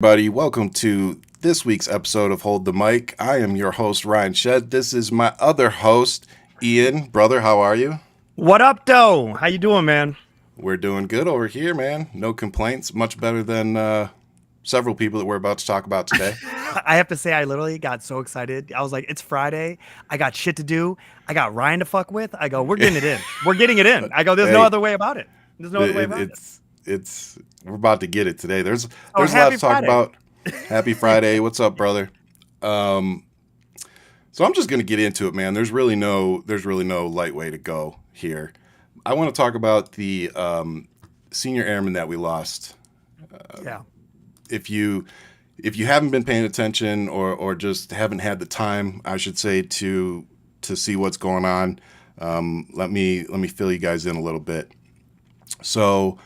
Everybody, welcome to this week's episode of Hold the Mic. I am your host, Ryan Shead. This is my other host, Ian. Brother, how are you? What up, though? How you doing, man? We're doing good over here, man. No complaints. Much better than several people that we're about to talk about today. I have to say, I literally got so excited. I was like, it's Friday. I got shit to do. I got Ryan to fuck with. I go, we're getting it in. We're getting it in. I go, there's no Hey, other way about it. There's no other way about it. it's we're about to get it today. There's Oh, a lot happy to talk Friday. about. Happy Friday. What's up, brother? So I'm just gonna get into it, man. There's really no light way to go here. I want to talk about the senior airman that we lost. Yeah. If you haven't been paying attention or just haven't had the time, I should say, to see what's going on, let me fill you guys in a little bit. So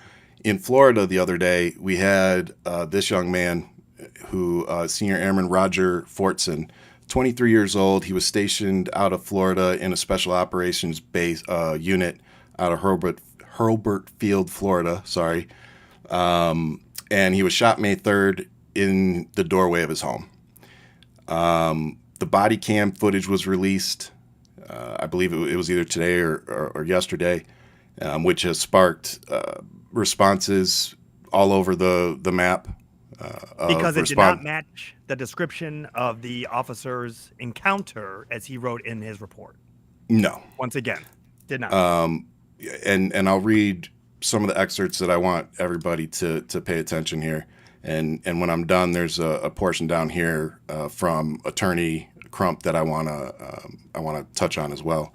in Florida the other day, we had this young man who Senior Airman Roger Fortson, 23 years old. He was stationed out of Florida in a special operations base unit out of Hurlburt Field, Florida. Sorry. And he was shot May 3rd in the doorway of his home. The body cam footage was released. I believe it was either today or yesterday, which has sparked responses all over the map. Because it did not match the description of the officer's encounter as he wrote in his report. No. Once again, did not. And I'll read some of the excerpts that I want everybody to pay attention here. And when I'm done, there's a portion down here from Attorney Crump that I wanna touch on as well.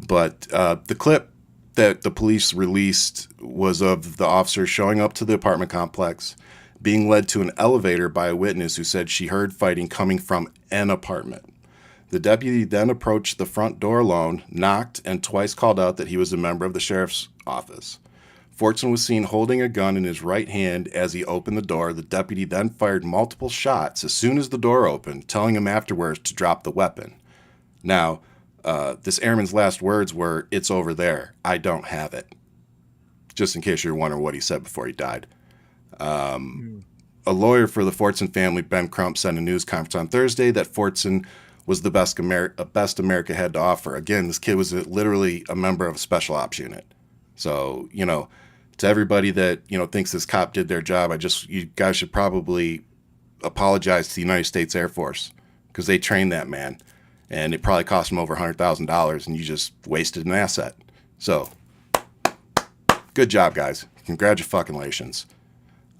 But the clip that the police released was of the officer showing up to the apartment complex, being led to an elevator by a witness who said she heard fighting coming from an apartment. The deputy then approached the front door alone, knocked, and twice called out that he was a member of the sheriff's office. Fortson was seen holding a gun in his right hand as he opened the door. The deputy then fired multiple shots as soon as the door opened, telling him afterwards to drop the weapon. Now, this airman's last words were, "It's over there. I don't have it." Just in case you're wondering what he said before he died. A lawyer for the Fortson family, Ben Crump, said in a news conference on Thursday that Fortson was the best America had to offer. Again, this kid was literally a member of a special ops unit. So, to everybody that, thinks this cop did their job, you guys should probably apologize to the United States Air Force because they trained that man and it probably cost him over $100,000 and you just wasted an asset. So, good job, guys. Congratulations.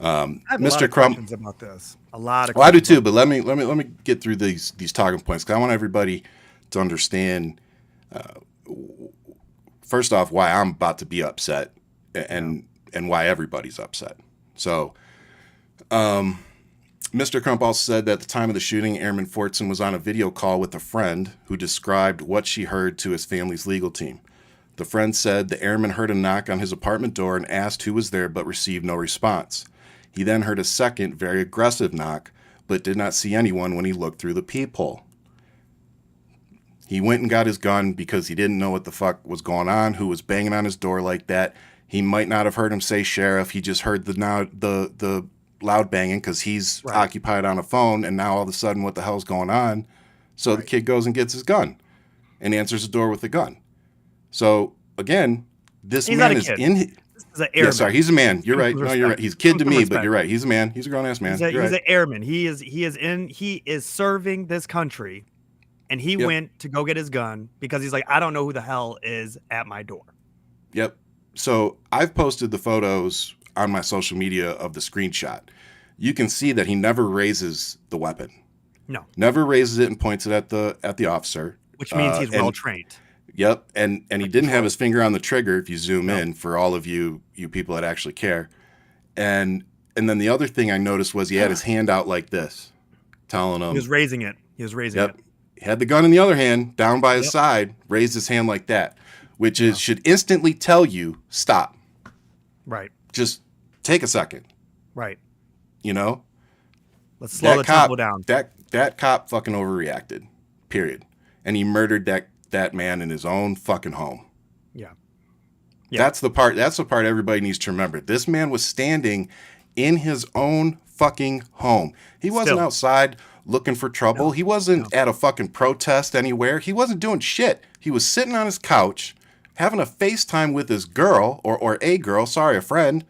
I have a lot Mr. of Crump. questions about this. A lot of Well, I do questions. too, but let me get through these talking points because I want everybody to understand. First off, why I'm about to be upset, and why everybody's upset. So, Mr. Crump also said that at the time of the shooting, Airman Fortson was on a video call with a friend who described what she heard to his family's legal team. The friend said the airman heard a knock on his apartment door and asked who was there, but received no response. He then heard a second, very aggressive knock, but did not see anyone when he looked through the peephole. He went and got his gun because he didn't know what the fuck was going on, who was banging on his door like that. He might not have heard him say sheriff. He just heard the loud banging because he's Right. occupied on a phone, and now all of a sudden, what the hell's going on? So the kid goes and gets his gun and answers the door with the gun. So again, this He's man not a is kid. in. This is an airman. Yeah, sorry, he's a man. You're right. Some No, you're right. respect. He's a kid to Some me, but respect. you're right. He's a man. He's a grown ass man. He's You're an right. airman. He is serving this country, and he Yep. went to go get his gun because he's like, I don't know who the hell is at my door. Yep. So I've posted the photos on my social media of the screenshot. You can see that he never raises the weapon. No, Never raises it and points it at the officer. which means he's and- well trained. Yep, and he didn't have his finger on the trigger. If you zoom in, for all of you people that actually care, and then the other thing I noticed was he had his hand out like this, telling him. He was raising it. He was raising Yep, it. he had the gun in the other hand, down by his Yep. side, raised his hand like that, which should instantly tell you stop. Right. Just take a second. Right. You know, Let's slow the tempo down. That cop fucking overreacted. Period. And he murdered that man in his own fucking home. Yeah. That's the part everybody needs to remember. This man was standing in his own fucking home. He wasn't Still. outside looking for trouble. No. He wasn't at a fucking protest anywhere. He wasn't doing shit. He was sitting on his couch having a FaceTime with his girl or a girl, sorry, a friend,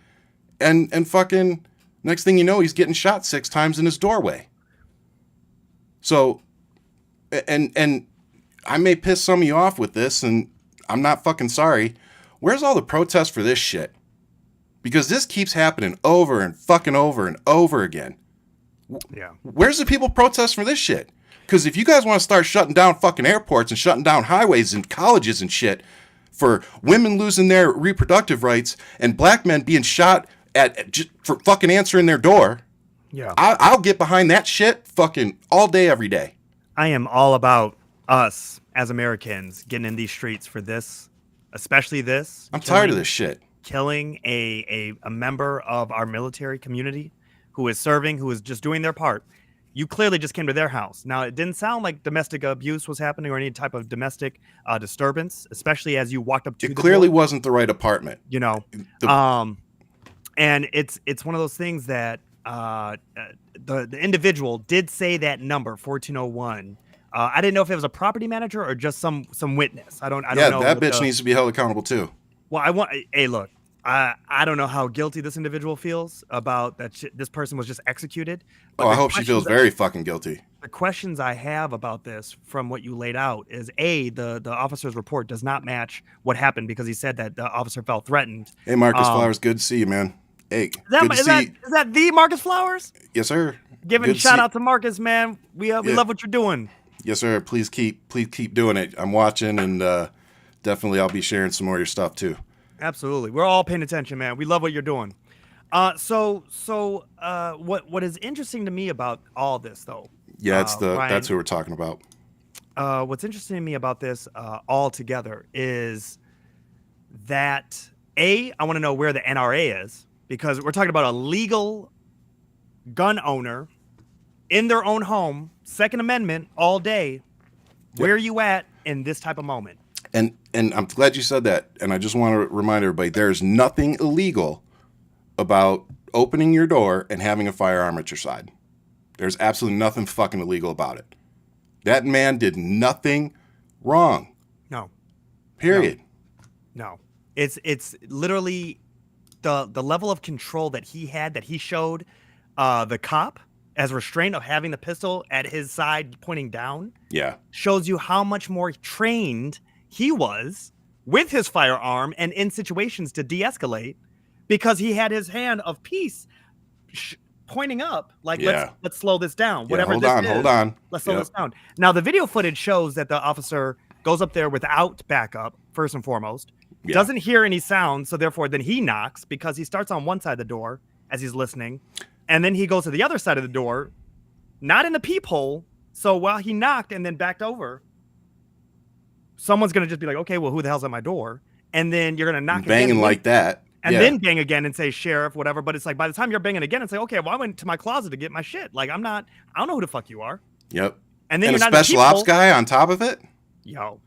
and fucking next thing you know, he's getting shot 6 times in his doorway. So, and I may piss some of you off with this, and I'm not fucking sorry. Where's all the protests for this shit? Because this keeps happening over and fucking over and over again. Yeah. Where's the people protest for this shit? Because if you guys want to start shutting down fucking airports and shutting down highways and colleges and shit for women losing their reproductive rights and black men being shot for fucking answering their door, Yeah. I'll get behind that shit fucking all day, every day. I am all about us as Americans getting in these streets for this, especially this. I'm tired of this shit. Killing a member of our military community who is serving, who is just doing their part. You clearly just came to their house. Now, it didn't sound like domestic abuse was happening or any type of domestic disturbance, especially as you walked up to the It clearly door, wasn't the right apartment. you know. And it's one of those things that the individual did say that number 1401. I didn't know if it was a property manager or just some witness. I don't know. That bitch needs to be held accountable too. Well, hey, look, I don't know how guilty this individual feels about that. This person was just executed. But I hope she feels very fucking guilty. The questions I have about this from what you laid out is the officer's report does not match what happened because he said that the officer felt threatened. Hey, Marcus Flowers, good to see you, man. Hey, Is that the Marcus Flowers? Yes, sir. Giving shout out to Marcus, man. We love what you're doing. Yes, sir. Please keep doing it. I'm watching, and definitely I'll be sharing some more of your stuff too. Absolutely, we're all paying attention, man. We love what you're doing. So what is interesting to me about all this, though? Yeah, Ryan, that's who we're talking about. What's interesting to me about this altogether is that I want to know where the NRA is, because we're talking about a legal gun owner in their own home, Second Amendment all day. Yep. Where are you at in this type of moment? And I'm glad you said that. And I just want to remind everybody, there's nothing illegal about opening your door and having a firearm at your side. There's absolutely nothing fucking illegal about it. That man did nothing wrong. No. Period. No. It's literally the level of control that he had, that he showed the cop as restraint of having the pistol at his side pointing down. Yeah. Shows you how much more trained he was with his firearm and in situations to de-escalate, because he had his hand of peace pointing up, like, let's slow this down. Whatever hold on. Let's slow this down. Now, the video footage shows that the officer goes up there without backup, first and foremost. Yeah. Doesn't hear any sound, so therefore then he knocks, because he starts on one side of the door as he's listening, and then he goes to the other side of the door, not in the peephole. So while he knocked and then backed over, someone's going to just be like, okay, well, who the hell's at my door? And then you're going to knock banging again, like that. And then bang again and say sheriff, whatever. But it's like, by the time you're banging again, it's like, okay, well, I went to my closet to get my shit. Like, I don't know who the fuck you are. Yep. And then you're a not special ops guy on top of it. You're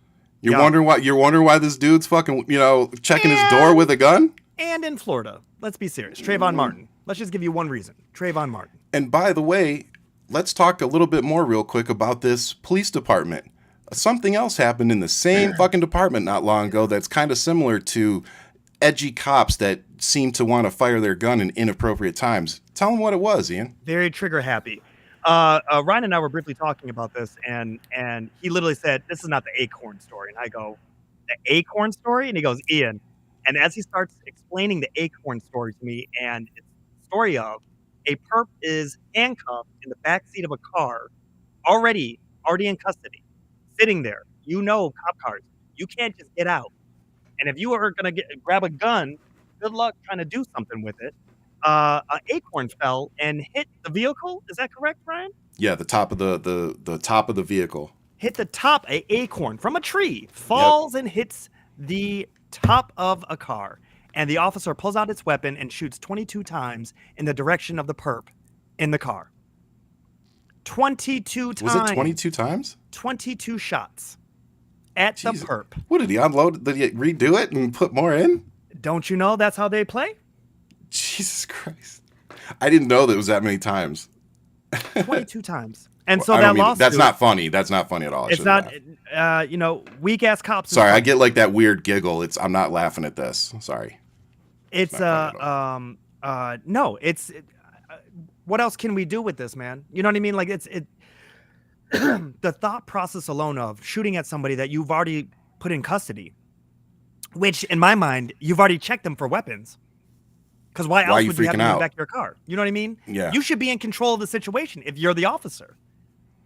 wondering why this dude's fucking, checking his door with a gun. And in Florida, let's be serious. Trayvon Martin. Let's just give you one reason. Trayvon Martin. And by the way, let's talk a little bit more real quick about this police department. Something else happened in the same fucking department not long ago that's kind of similar to edgy cops that seem to want to fire their gun in inappropriate times. Tell them what it was, Ian. Very trigger happy. Ryan and I were briefly talking about this, and he literally said, this is not the Acorn story. And I go, the Acorn story? And he goes, Ian. And as he starts explaining the Acorn story to me, and it's the story of a perp is handcuffed in the backseat of a car, already in custody, sitting there. Cop cars. You can't just get out. And if you are going to grab a gun, good luck trying to do something with it. An acorn fell and hit the vehicle. Is that correct, Ryan? Yeah, the top of the top of the vehicle. Hit the top. An acorn from a tree falls and hits the top of a car. And the officer pulls out its weapon and shoots 22 times in the direction of the perp in the car. 22 times. Was it 22 times? 22 shots at the perp. What did he unload? Did he redo it and put more in? Don't you know that's how they play? Jesus Christ. I didn't know that it was that many times. 22 times. And so I that don't mean lawsuit, that's not funny. That's not funny at all. I it's shouldn't not, laugh. weak ass cops. Sorry, is I funny. get like that weird giggle. I'm not laughing at this. Sorry. It's It's not funny at all. no, what else can we do with this, man? You know what I mean? Like the thought process alone of shooting at somebody that you've already put in custody, which in my mind, you've already checked them for weapons. Because why Why are else you would you have freaking them in the out? back of your car? You know what I mean? Yeah. You should be in control of the situation if you're the officer.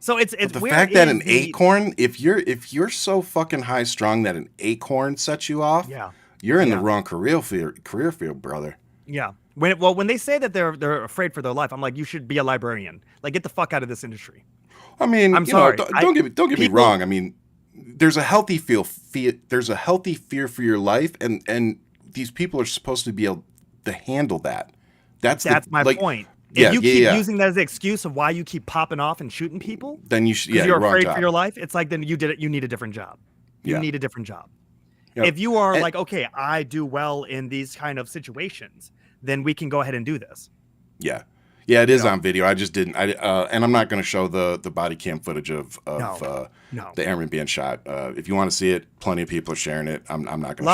So it's But the where fact that is an acorn, if you're so fucking high strung that an acorn sets you off, yeah. you're in the Yeah. wrong career field, brother. Yeah. When they say that they're afraid for their life, I'm like, you should be a librarian. Like, get the fuck out of this industry. I mean, I'm sorry. don't get me People, wrong. I mean, there's a healthy there's a healthy fear for your life, and these people are supposed to be able to handle that. That's my like, point. yeah, If you yeah, keep yeah. using that as an excuse of why you keep popping off and shooting people, Then you should, because yeah, you're wrong afraid job. for your life, it's like then you need a different job. You Yeah. need a different job. Yep. If you are And- like, okay, I do well in these kind of situations, then we can go ahead and do this. Yeah. Yeah, it is know? on video. I just didn't. And I'm not going to show the body cam footage of No. the airman being shot. If you want to see it, plenty of people are sharing it. I'm not going to. A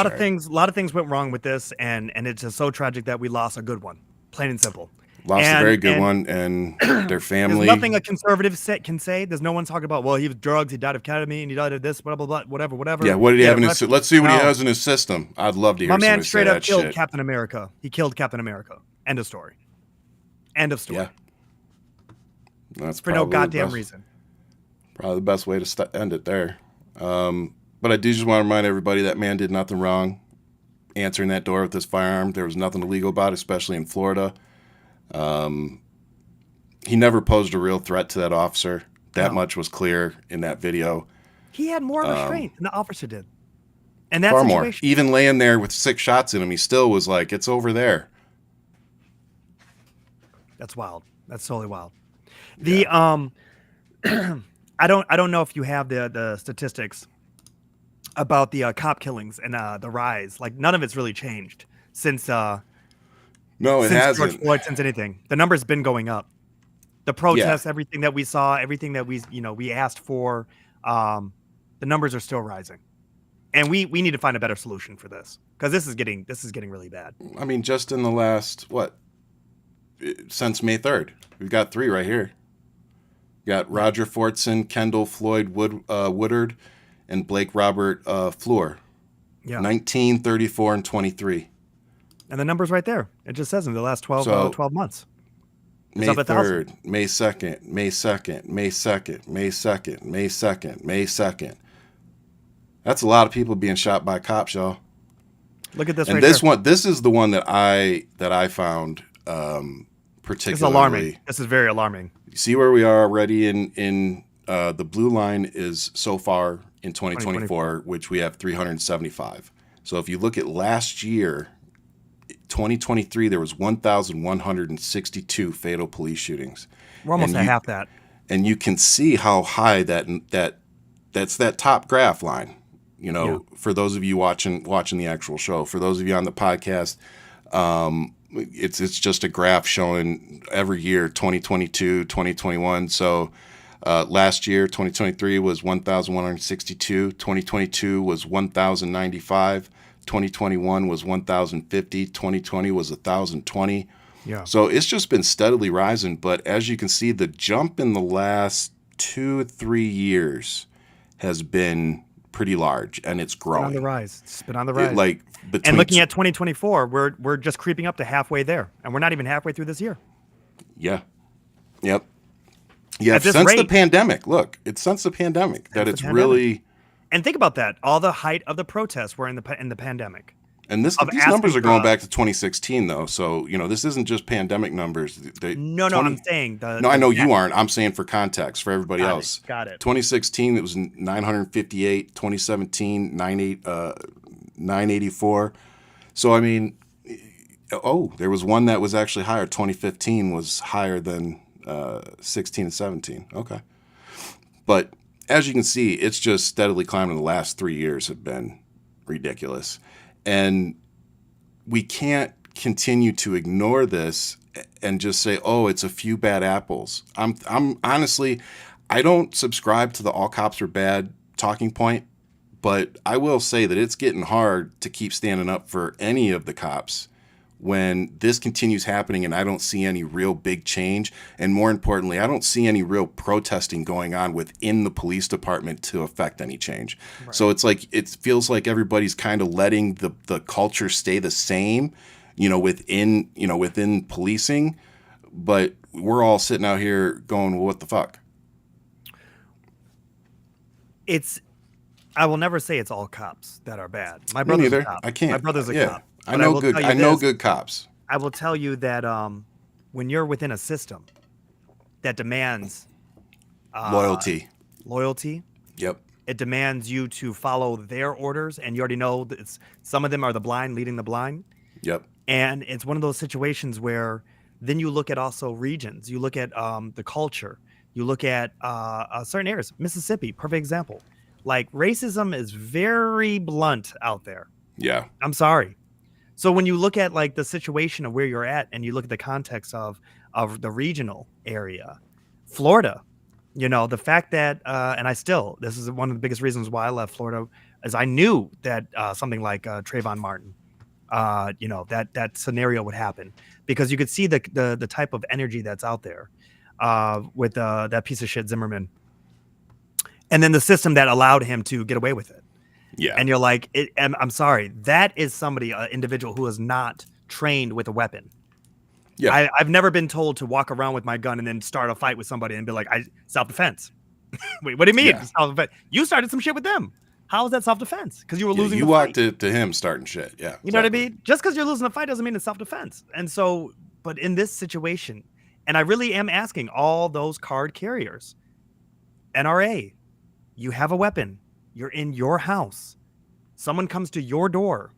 lot of things went wrong with this, and it's just so tragic that we lost a good one, plain and simple. Lost a very good one, and their family. There's nothing a conservative can say. There's no one talking about, well, he was drugs, he died of ketamine, he died of this, blah blah blah, whatever. Yeah, what did he have in his? arrested. Let's see what he No. has in his system. I'd love to hear My man somebody straight say up that killed shit. Captain America. He killed Captain America. End of story. End of story. Yeah. That's For no probably the goddamn best- reason. Probably the best way to end it there. But I do just want to remind everybody that man did nothing wrong answering that door with his firearm. There was nothing illegal about it, especially in Florida. He never posed a real threat to that officer. That No. much was clear in that video. He had more restraint than the officer did. And that Far situation. more. Even laying there with 6 shots in him, he still was like, it's over there. That's wild. That's totally wild. The I don't know if you have the statistics about the cop killings and the rise. Like none of it's really changed since No, it since hasn't. George Floyd, since anything. The number's been going up. The protests, everything that we saw, everything that we asked for, the numbers are still rising. And we need to find a better solution for this because this is getting really bad. I mean, just in the last, since May 3rd, we've got 3 right here. We got Roger Fortson, Kendall Floyd Woodard, and Blake Robert Fleur. Yeah. 19, 34, and 23. And the number's right there. It just says in the last 12 months. May up 1,000. 3rd, May 2nd, May 2nd, May 2nd, May 2nd, May 2nd, May 2nd. That's a lot of people being shot by cops, y'all. Look at this And right this here. one, this is the one that I found particularly. It's alarming. This is very alarming. You see where we are already in the blue line is so far in 2024, which we have 375. So if you look at last year, 2023, there was 1,162 fatal police shootings. We're almost And at you- half that. And you can see how high that's that top graph line. You know, for those of you watching the actual show, for those of you on the podcast, it's just a graph showing every year, 2022, 2021. So last year, 2023 was 1,162. 2022 was 1,095. 2021 was 1,050. 2020 was 1,020. Yeah. So it's just been steadily rising. But as you can see, the jump in the last 2-3 years has been pretty large, and it's growing. On the rise. It's been on the rise. Between and looking at 2024, we're just creeping up to halfway there, and we're not even halfway through this year. Yeah. Yep. Yeah. At this Since the rate- pandemic, look, it's since the pandemic that it's really. And think about that. All the height of the protests were in the pandemic. And these Of numbers asking are going for- back to 2016, though. So this isn't just pandemic numbers. No, I'm saying No, I know you aren't. I'm saying for context for everybody else. Got it. 2016, it was 958. 2017, 984. So I mean, there was one that was actually higher. 2015 was higher than 16 and 17. Okay, but as you can see, it's just steadily climbing. The last 3 years have been ridiculous, and we can't continue to ignore this and just say, "Oh, it's a few bad apples." I'm honestly, I don't subscribe to the all cops are bad talking point, but I will say that it's getting hard to keep standing up for any of the cops when this continues happening and I don't see any real big change. And more importantly, I don't see any real protesting going on within the police department to affect any change. Right. So it's like, it feels like everybody's kind of letting the culture stay the same, within policing, but we're all sitting out here going, well, what the fuck? I will never say it's all cops that are bad. My Me brother's neither. a cop. I can't. My brother's a Yeah. cop. I But know will good. tell you I know this, good cops. I will tell you that when you're within a system that demands Loyalty. loyalty, Yep. it demands you to follow their orders, and you already know that some of them are the blind leading the blind. Yep. And it's one of those situations where then you look at also regions, you look at the culture, you look at certain areas. Mississippi, perfect example. Like racism is very blunt out there. Yeah. I'm sorry. So when you look at like the situation of where you're at and you look at the context of the regional area, Florida, the fact that this is one of the biggest reasons why I left Florida is I knew that something like Trayvon Martin, that scenario would happen because you could see the type of energy that's out there with that piece of shit Zimmerman, and then the system that allowed him to get away with it. Yeah. And you're like, I'm sorry, that is somebody, an individual who is not trained with a weapon. Yeah. I've never been told to walk around with my gun and then start a fight with somebody and be like, self-defense. Wait, what do you mean? Yeah. Self-defense? You started some shit with them. How is that self-defense? Because you were losing You the walked fight. to him starting shit. Yeah. You know what I mean? Just because you're losing the fight doesn't mean it's self-defense. And so, but in this situation, and I really am asking all those card carriers, NRA, you have a weapon. You're in your house. Someone comes to your door.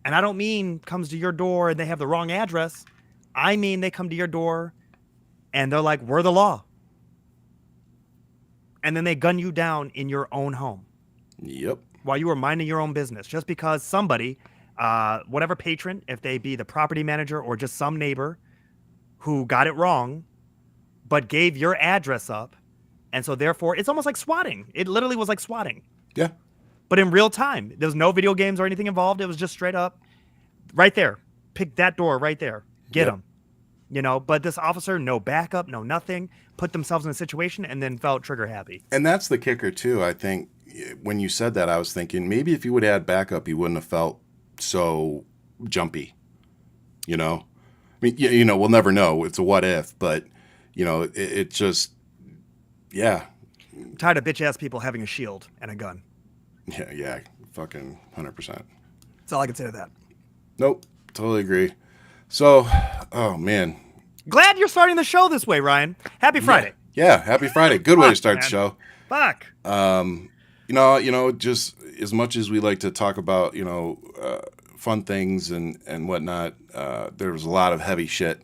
And I don't mean comes to your door and they have the wrong address. I mean they come to your door and they're like, we're the law. And then they gun you down in your own home. Yep. While you were minding your own business. Just because somebody, whatever patron, if they be the property manager or just some neighbor who got it wrong, but gave your address up. And so therefore, it's almost like swatting. It literally was like swatting. Yeah. But in real time, there was no video games or anything involved. It was just straight up right there. Pick that door right there. Get them. But this officer, no backup, no nothing, put themselves in a situation and then felt trigger happy. And that's the kicker too. I think when you said that, I was thinking maybe if you would have had backup, you wouldn't have felt so jumpy. I mean, we'll never know. It's a what if, but it just, yeah. I'm tired of bitch ass people having a shield and a gun. Yeah, fucking 100%. That's all I can say to that. Nope, totally agree. So, oh man. Glad you're starting the show this way, Ryan. Happy Friday. Yeah, happy Friday. Good way to start the show. Fuck. Just as much as we like to talk about, fun things and whatnot, there was a lot of heavy shit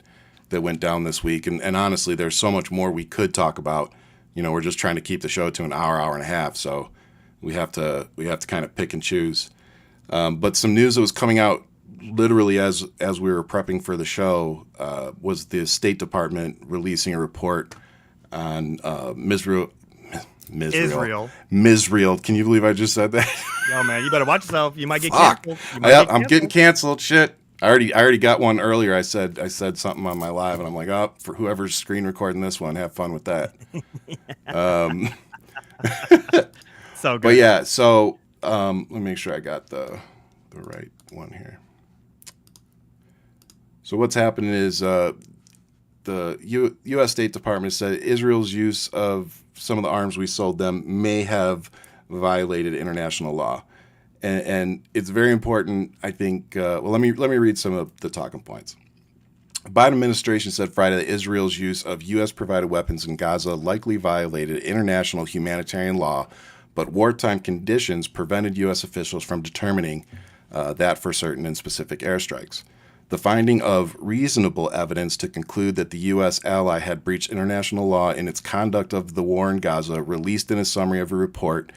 that went down this week. And honestly, there's so much more we could talk about. We're just trying to keep the show to an hour and a half. So we have to kind of pick and choose. But some news that was coming out literally as we were prepping for the show was the State Department releasing a report on Israel. Can you believe I just said that? Yo, man, you better watch yourself. You might get Fuck. canceled. I'm getting canceled. Shit. I already got one earlier. I said something on my live, and I'm like, oh, for whoever's screen recording this one, have fun with that. So good. But yeah, so let me make sure I got the right one here. So what's happening is the U.S. State Department said Israel's use of some of the arms we sold them may have violated international law. And it's very important, I think. Let me read some of the talking points. The Biden administration said Friday that Israel's use of U.S.-provided weapons in Gaza likely violated international humanitarian law, but wartime conditions prevented U.S. officials from determining that for certain in specific airstrikes. The finding of reasonable evidence to conclude that the U.S. ally had breached international law in its conduct of the war in Gaza, released in a summary of a report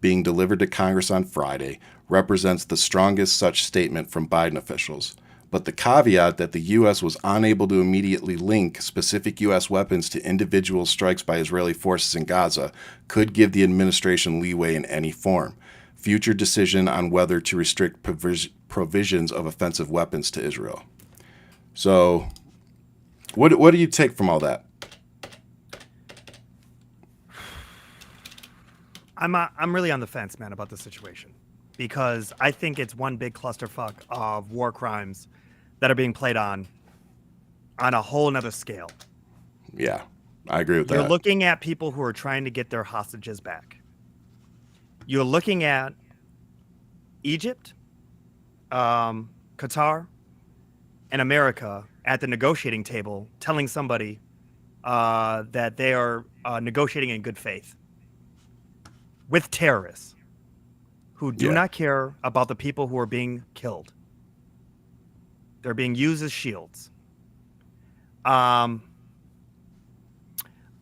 being delivered to Congress on Friday, represents the strongest such statement from Biden officials. but the caveat that the U.S. was unable to immediately link specific U.S. weapons to individual strikes by Israeli forces in Gaza could give the administration leeway in any form. Future decision on whether to restrict provisions of offensive weapons to Israel. So, what do you take from all that? I'm really on the fence, man, about the situation, because I think it's one big clusterfuck of war crimes that are being played on a whole nother scale. Yeah, I agree with that. You're looking at people who are trying to get their hostages back. You're looking at Egypt, Qatar, and America at the negotiating table telling somebody that they are negotiating in good faith with terrorists who do not care about the people who are being killed. They're being used as shields. I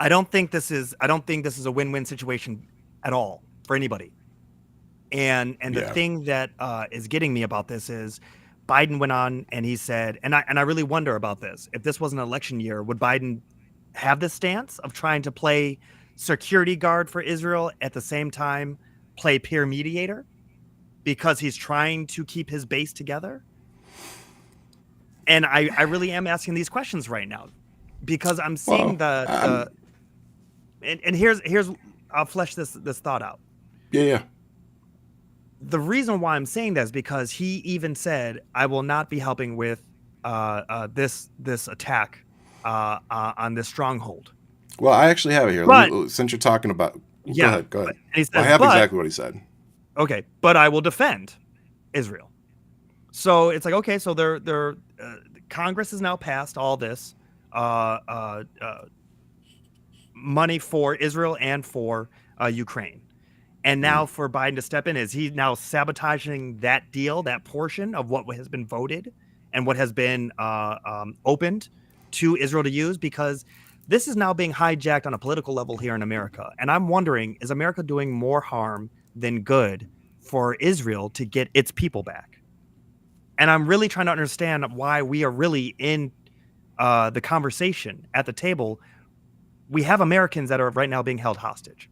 don't think this is a win-win situation at all for anybody. And the thing that is getting me about this is Biden went on and he said, and I really wonder about this. If this was an election year, would Biden have this stance of trying to play security guard for Israel at the same time play peer mediator because he's trying to keep his base together? And I really am asking these questions right now because I'm seeing and here's I'll flesh this thought out. Yeah. The reason why I'm saying that is because he even said, I will not be helping with this attack on this stronghold. Well, I actually have it here. But, since you're talking about... Go ahead. He said, I have exactly what he said. Okay, but I will defend Israel. So it's like, okay, so they're Congress has now passed all this money for Israel and for Ukraine. And now for Biden to step in, is he now sabotaging that deal, that portion of what has been voted and what has been opened to Israel to use? Because this is now being hijacked on a political level here in America. And I'm wondering, is America doing more harm than good for Israel to get its people back? And I'm really trying to understand why we are really in the conversation at the table. We have Americans that are right now being held hostage.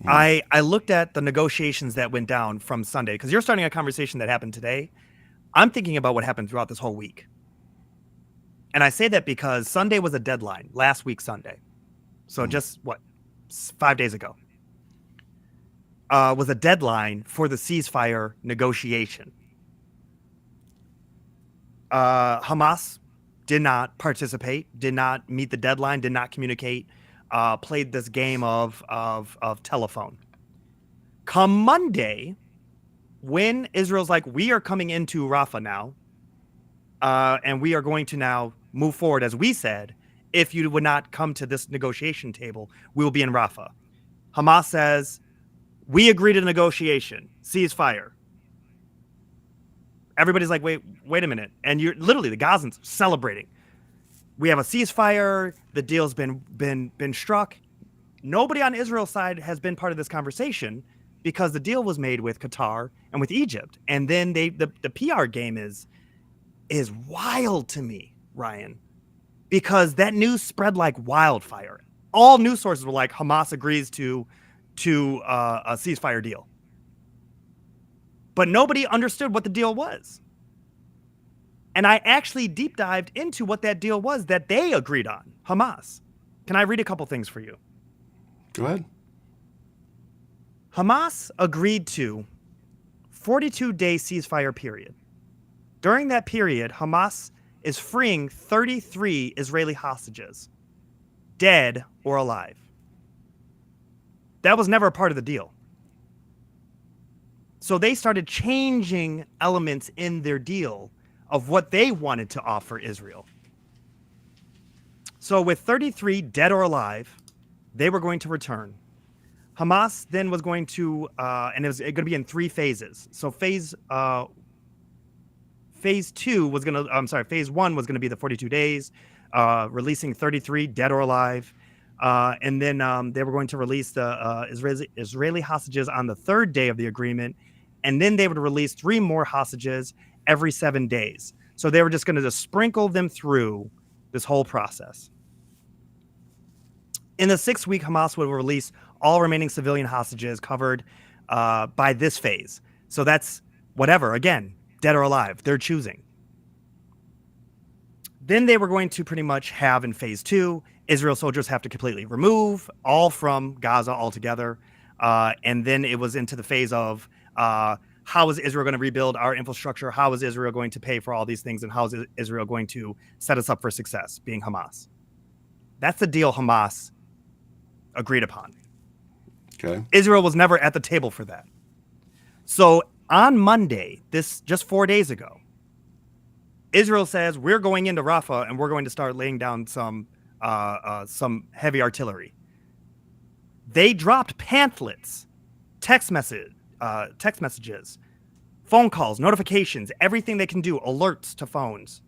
I looked at the negotiations that went down from Sunday, because you're starting a conversation that happened today. I'm thinking about what happened throughout this whole week. And I say that because Sunday was a deadline, last week Sunday. So just, 5 days ago, was a deadline for the ceasefire negotiation. Hamas did not participate, did not meet the deadline, did not communicate, played this game of telephone. Come Monday, when Israel's like, we are coming into Rafah now, and we are going to now move forward, as we said, if you would not come to this negotiation table, we will be in Rafah. Hamas says, we agree to negotiation, ceasefire. Everybody's like, wait a minute. And you're literally, the Gazans celebrating. We have a ceasefire. The deal's been struck. Nobody on Israel's side has been part of this conversation because the deal was made with Qatar and with Egypt. And then the PR game is wild to me, Ryan, because that news spread like wildfire. All news sources were like, Hamas agrees to a ceasefire deal. But nobody understood what the deal was. And I actually deep dived into what that deal was that they agreed on, Hamas. Can I read a couple things for you? Go ahead. Hamas agreed to 42-day ceasefire period. During that period, Hamas is freeing 33 Israeli hostages, dead or alive. That was never a part of the deal. So they started changing elements in their deal of what they wanted to offer Israel. So with 33 dead or alive, they were going to return. Hamas then was going to, and it was going to be in 3 phases. So phase 1 was going to be the 42 days, releasing 33 dead or alive. And then they were going to release the Israeli hostages on the 3rd day of the agreement. And then they would release 3 more hostages every 7 days. So they were just going to just sprinkle them through this whole process. In the 6th week, Hamas would release all remaining civilian hostages covered by this phase. So that's whatever, again, dead or alive, they're choosing. Then they were going to pretty much have in phase 2, Israel soldiers have to completely remove all from Gaza altogether. And then it was into the phase of how is Israel going to rebuild our infrastructure? How is Israel going to pay for all these things? And how is Israel going to set us up for success, being Hamas? That's the deal Hamas agreed upon. Okay. Israel was never at the table for that. So on Monday, this just 4 days ago, Israel says we're going into Rafah and we're going to start laying down some heavy artillery. They dropped pamphlets, text messages, phone calls, notifications, everything they can do, alerts to phones.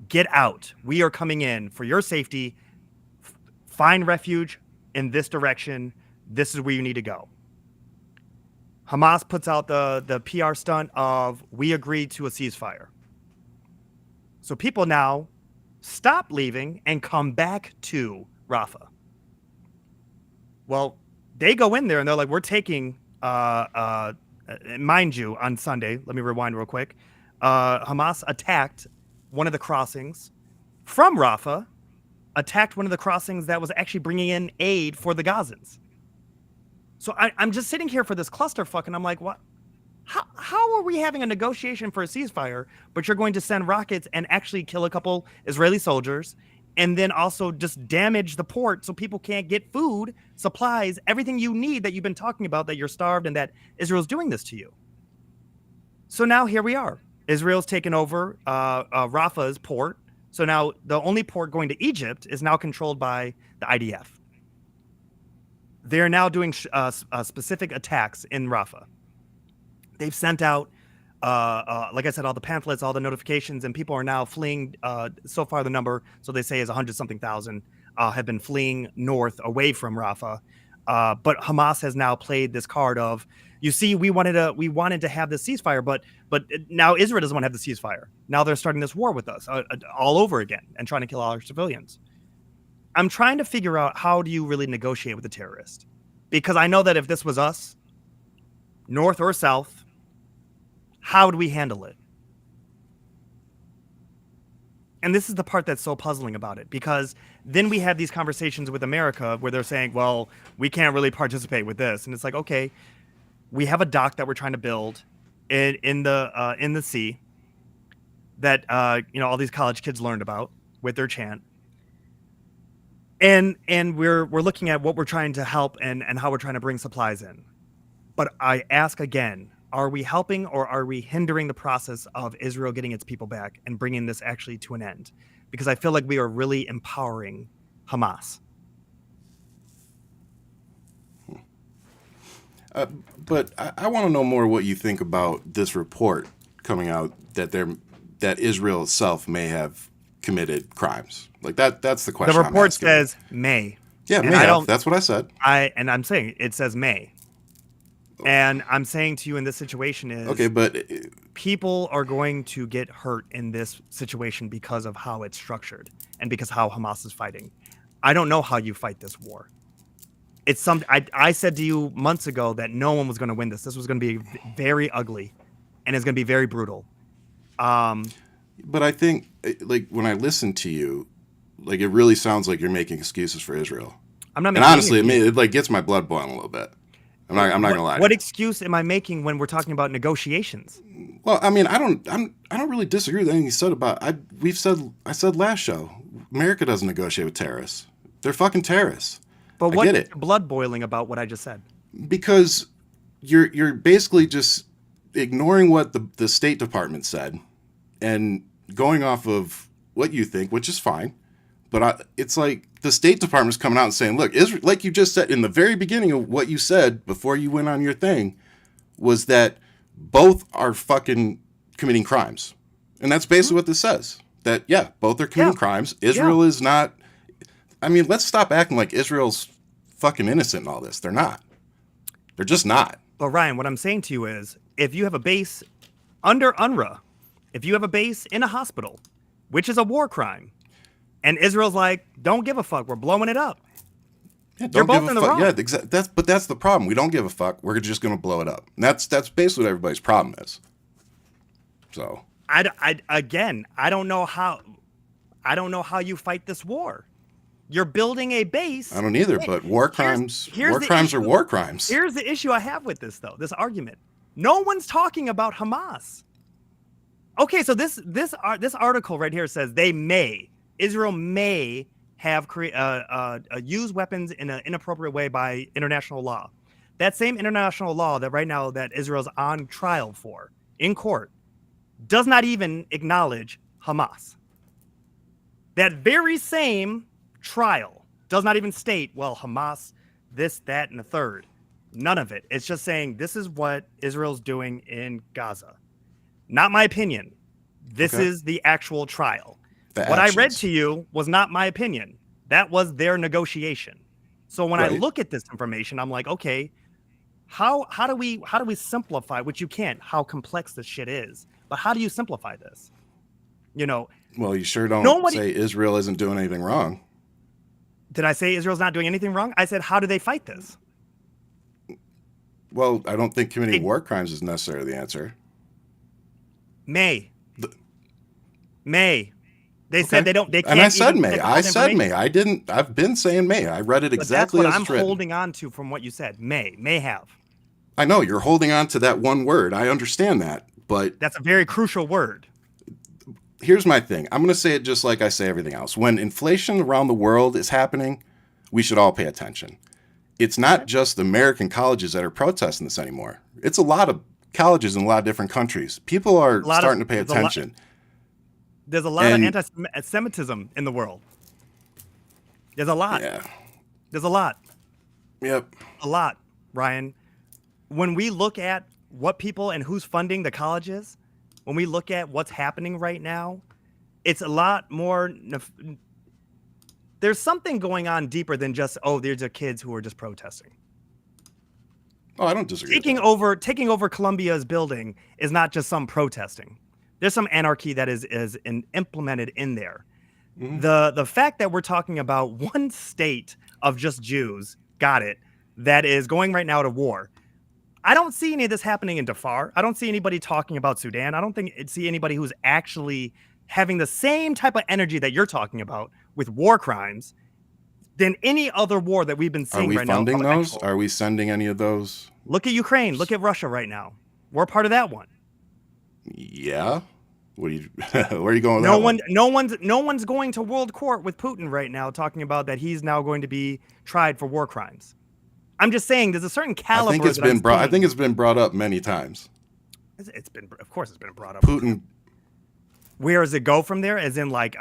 Get out. We are coming in for your safety. Find refuge in this direction. This is where you need to go. Hamas puts out the PR stunt of we agreed to a ceasefire. So people now stop leaving and come back to Rafah. Well, they go in there and they're like, we're taking, mind you, on Sunday, let me rewind real quick. Hamas attacked one of the crossings from Rafah, attacked one of the crossings that was actually bringing in aid for the Gazans. So I'm just sitting here for this clusterfuck, and I'm like, what? How are we having a negotiation for a ceasefire, but you're going to send rockets and actually kill a couple Israeli soldiers, and then also just damage the port so people can't get food, supplies, everything you need that you've been talking about, that you're starved and that Israel's doing this to you. So now here we are. Israel's taken over Rafah's port. So now the only port going to Egypt is now controlled by the IDF. They're now doing specific attacks in Rafah. They've sent out, like I said, all the pamphlets, all the notifications, and people are now fleeing. So far, the number, so they say, is 100-something thousand, have been fleeing north away from Rafah. But Hamas has now played this card of, you see, we wanted to have this ceasefire, but now Israel doesn't want to have the ceasefire. Now they're starting this war with us all over again and trying to kill all our civilians. I'm trying to figure out, how do you really negotiate with a terrorist? Because I know that if this was us, north or south, how would we handle it? And this is the part that's so puzzling about it, because then we have these conversations with America where they're saying, well, we can't really participate with this. And it's like, okay, we have a dock that we're trying to build in the sea that all these college kids learned about with their chant. And we're looking at what we're trying to help and how we're trying to bring supplies in. But I ask again, are we helping or are we hindering the process of Israel getting its people back and bringing this actually to an end? Because I feel like we are really empowering Hamas. But I want to know more what you think about this report coming out that Israel itself may have committed crimes. Like that's the question. The report says may. Yeah, may have. That's what I said. I'm saying it says may. And I'm saying to you in this situation is, okay, but people are going to get hurt in this situation because of how it's structured and because how Hamas is fighting. I don't know how you fight this war. It's I said to you months ago that no one was going to win this. This was going to be very ugly, and it's going to be very brutal. But I think, like, when I listen to you, like, it really sounds like you're making excuses for Israel. I'm not. And honestly, it like gets my blood boiling a little bit. I'm not gonna lie. What excuse am I making when we're talking about negotiations? Well, I mean, I don't really disagree with anything you said about. I said last show, America doesn't negotiate with terrorists. They're fucking terrorists. But what is blood boiling about what I just said? Because you're basically just ignoring what the State Department said and going off of what you think, which is fine. But it's like the State Department's coming out and saying, look, Israel, like you just said in the very beginning of what you said before you went on your thing, was that both are fucking committing crimes. And that's basically what this says. That, yeah, both are committing crimes. Israel is not. I mean, let's stop acting like Israel's fucking innocent in all this. They're not. They're just not. But Ryan, what I'm saying to you is, if you have a base under UNRWA if you have a base in a hospital, which is a war crime, and Israel's like, don't give a fuck, we're blowing it up. Yeah, You're don't give both a in the fuck. wrong. Yeah, exactly. That's the problem. We don't give a fuck. We're just going to blow it up. And that's basically what everybody's problem is. So Again, I don't know how you fight this war. You're building a base. I don't either. But war crimes are war crimes. Here's the issue I have with this, though. This argument. No one's talking about Hamas. Okay, so this article right here says Israel may have use weapons in an inappropriate way by international law. That same international law that right now that Israel's on trial for in court does not even acknowledge Hamas. That very same trial does not even state, well, Hamas, this, that, and the third. None of it. It's just saying this is what Israel's doing in Gaza. Not my opinion. This is the actual trial. What I read to you was not my opinion. That was their negotiation. So when I look at this information, I'm like, okay, how do we simplify, which you can't, how complex this shit is. But how do you simplify this? You know, well, you sure don't say Israel isn't doing anything wrong. Did I say Israel's not doing anything wrong? I said, how do they fight this? Well, I don't think committing war crimes is necessarily the answer. May. They said they can't. And I said May. I didn't. I've been saying May. I read it exactly as it's written. That's what I'm holding on to from what you said. May have. I know you're holding on to that one word. I understand that, but that's a very crucial word. Here's my thing. I'm going to say it just like I say everything else. When inflation around the world is happening, we should all pay attention. It's not just American colleges that are protesting this anymore. It's a lot of colleges in a lot of different countries. People are starting to pay attention. There's a lot of anti-Semitism in the world. There's a lot. Yeah. There's a lot. Yep. A lot, Ryan. When we look at what people and who's funding the colleges, when we look at what's happening right now, it's a lot more. There's something going on deeper than just, there's the kids who are just protesting. Oh, I don't disagree. Taking over Columbia's building is not just some protesting. There's some anarchy that is implemented in there. Mm-hmm. The fact that we're talking about one state of just Jews, that is going right now to war. I don't see any of this happening in Darfur. I don't see anybody talking about Sudan. I don't see anybody who's actually having the same type of energy that you're talking about with war crimes than any other war that we've been seeing right now. Are we funding those? Are we sending any of those? Look at Ukraine. Look at Russia right now. We're part of that one. Yeah. Where are you going with that one? No one's going to world court with Putin right now talking about that he's now going to be tried for war crimes. I'm just saying there's a certain caliber. I think it's been brought up many times. Of course it's been brought up. Putin. Where does it go from there? As in, like,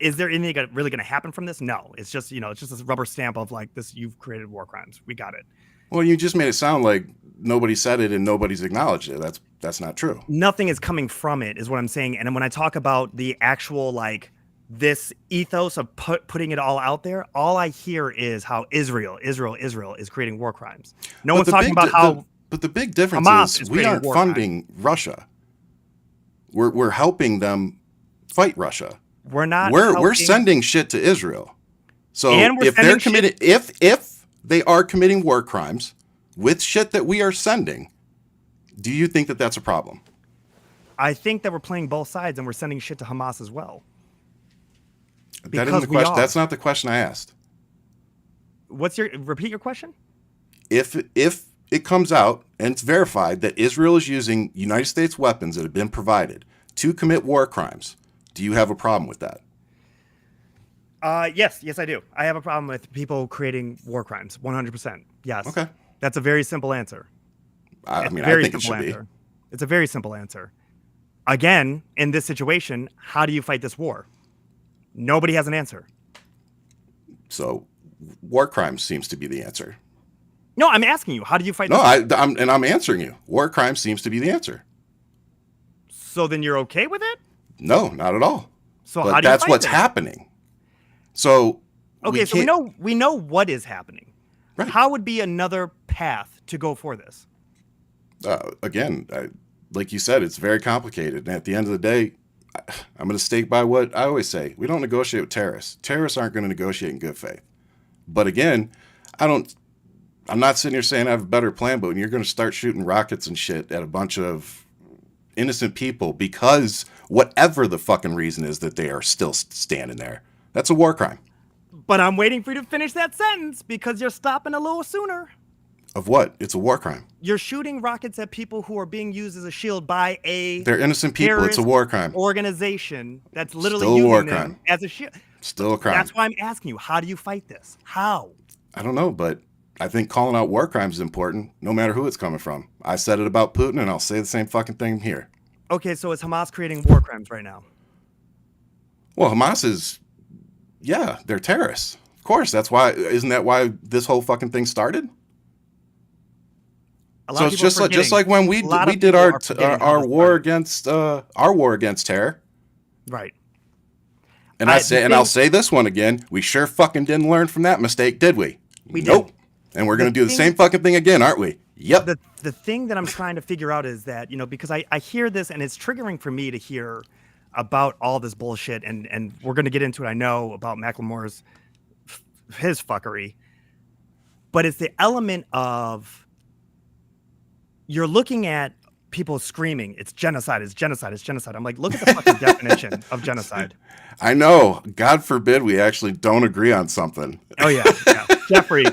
is there anything really going to happen from this? No, it's just this rubber stamp of like this. You've created war crimes. We got it. Well, you just made it sound like nobody said it and nobody's acknowledged it. That's not true. Nothing is coming from it, is what I'm saying. And when I talk about the actual this ethos of putting it all out there, all I hear is how Israel is creating war crimes. No one's talking about how. But the big difference is we aren't funding Russia. We're helping them fight Russia. We're not. We're sending shit to Israel. So if they're committed, if they are committing war crimes with shit that we are sending, do you think that that's a problem? I think that we're playing both sides and we're sending shit to Hamas as well. That isn't the question. That's not the question I asked. Repeat your question? If it comes out and it's verified that Israel is using United States weapons that have been provided to commit war crimes, do you have a problem with that? Yes, I do. I have a problem with people creating war crimes. 100%. Yes. Okay. That's a very simple answer. I think it should be. It's a very simple answer. Again, in this situation, how do you fight this war? Nobody has an answer. So, war crimes seems to be the answer. No, I'm asking you, how do you fight this war? I'm answering you. War crimes seems to be the answer. So then you're okay with it? No, not at all. So how do you fight that's what's happening. So we know what is happening. Right. How would be another path to go for this? Again, like you said, it's very complicated. And at the end of the day, I'm going to stick by what I always say. We don't negotiate with terrorists. Terrorists aren't going to negotiate in good faith. But again, I'm not sitting here saying I have a better plan, but when you're going to start shooting rockets and shit at a bunch of innocent people because whatever the fucking reason is that they are still standing there, that's a war crime. But I'm waiting for you to finish that sentence because you're stopping a little sooner. Of what? It's a war crime. You're shooting rockets at people who are being used as a shield by they're innocent people. It's a war crime. Organization that's literally Still a war using them crime. as a shield. Still a crime. That's why I'm asking you, how do you fight this? How? I don't know, but I think calling out war crimes is important, no matter who it's coming from. I said it about Putin, and I'll say the same fucking thing here. Okay, so is Hamas creating war crimes right now? Well, Hamas is, yeah, they're terrorists. Of course, isn't that why this whole fucking thing started? So it's just like when we did our war against terror. Right. And I'll say this one again, we sure fucking didn't learn from that mistake, did we? Nope. And we're going to do the same fucking thing again, aren't we? Yep. The thing that I'm trying to figure out is that, because I hear this and it's triggering for me to hear about all this bullshit, and we're going to get into it, I know, about Macklemore's his fuckery. But it's the element of you're looking at people screaming, it's genocide, it's genocide, it's genocide. I'm like, look at the fucking definition of genocide. I know. God forbid we actually don't agree on something. Oh, yeah. Jeffrey,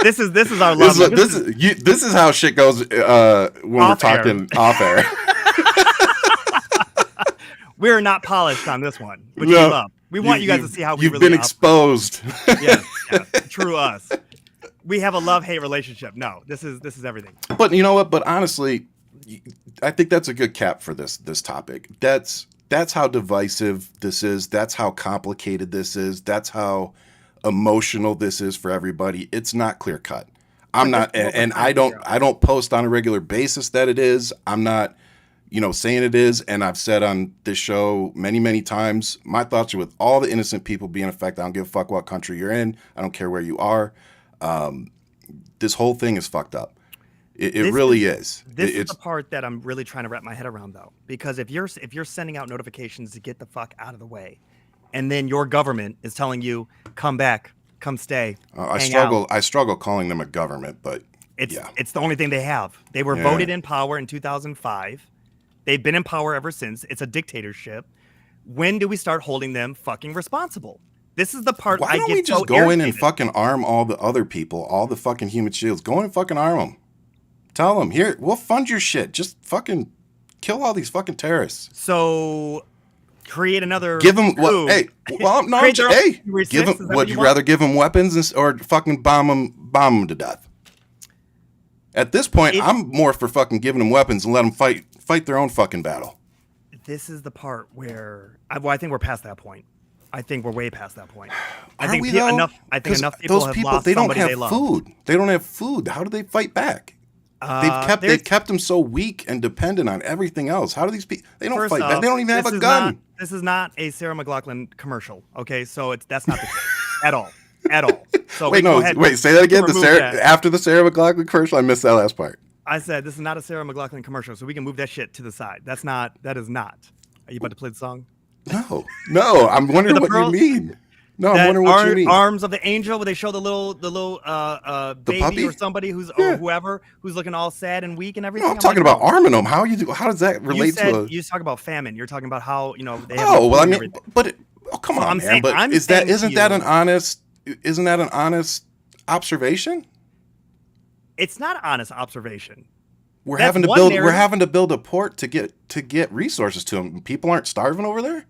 this is our love. This is how shit goes when we're talking off air. We're not polished on this one, which we love. We want you guys to see how we you've really been exposed. Yeah, true us. We have a love-hate relationship. No, this is everything. But you know what? But honestly, I think that's a good cap for this topic. That's how divisive this is. That's how complicated this is. That's how emotional this is for everybody. It's not clear cut. I'm not, and I don't post on a regular basis that it is. I'm not, saying it is. And I've said on this show many, many times, my thoughts are with all the innocent people being affected. I don't give a fuck what country you're in. I don't care where you are. This whole thing is fucked up. It really is. This is the part that I'm really trying to wrap my head around, though, because if you're sending out notifications to get the fuck out of the way, and then your government is telling you, come back, come stay. I struggle calling them a government, but it's the only thing they have. They were voted in power in 2005. They've been in power ever since. It's a dictatorship. When do we start holding them fucking responsible? This is the part Why don't we just go in and fucking arm all the other people, all the fucking human shields? Go in and fucking arm them. Tell them, here, we'll fund your shit. Just fucking kill all these fucking terrorists. So create another. Give them what? Hey, well, no. Hey, give them. Would you rather give them weapons or fucking bomb them to death? At this point, I'm more for fucking giving them weapons and let them fight their own fucking battle. This is the part where I think we're past that point. I think we're way past that point. I think enough people have lost they don't somebody have food. They don't have food. How do they fight back? They've kept them so weak and dependent on everything else. How do these people? They don't fight back. They don't even have a gun. This is not a Sarah McLachlan commercial. Okay, so that's not the case at all. At all. So wait, say that again. After the Sarah McLachlan commercial, I missed that last part. I said this is not a Sarah McLachlan commercial, so we can move that shit to the side. That is not. Are you about to play the song? No. I'm wondering what you mean. No, I'm wondering what you mean. Arms of the Angel, where they show the little baby puppy? or somebody or whoever who's looking all sad and weak and everything. No, I'm talking about arming them. How does that relate to? You talk about famine. You're talking about how they have. Oh well, I mean, but come on, man. But isn't that an honest observation? It's not honest observation. We're having to build a port to get resources to them. People aren't starving over there.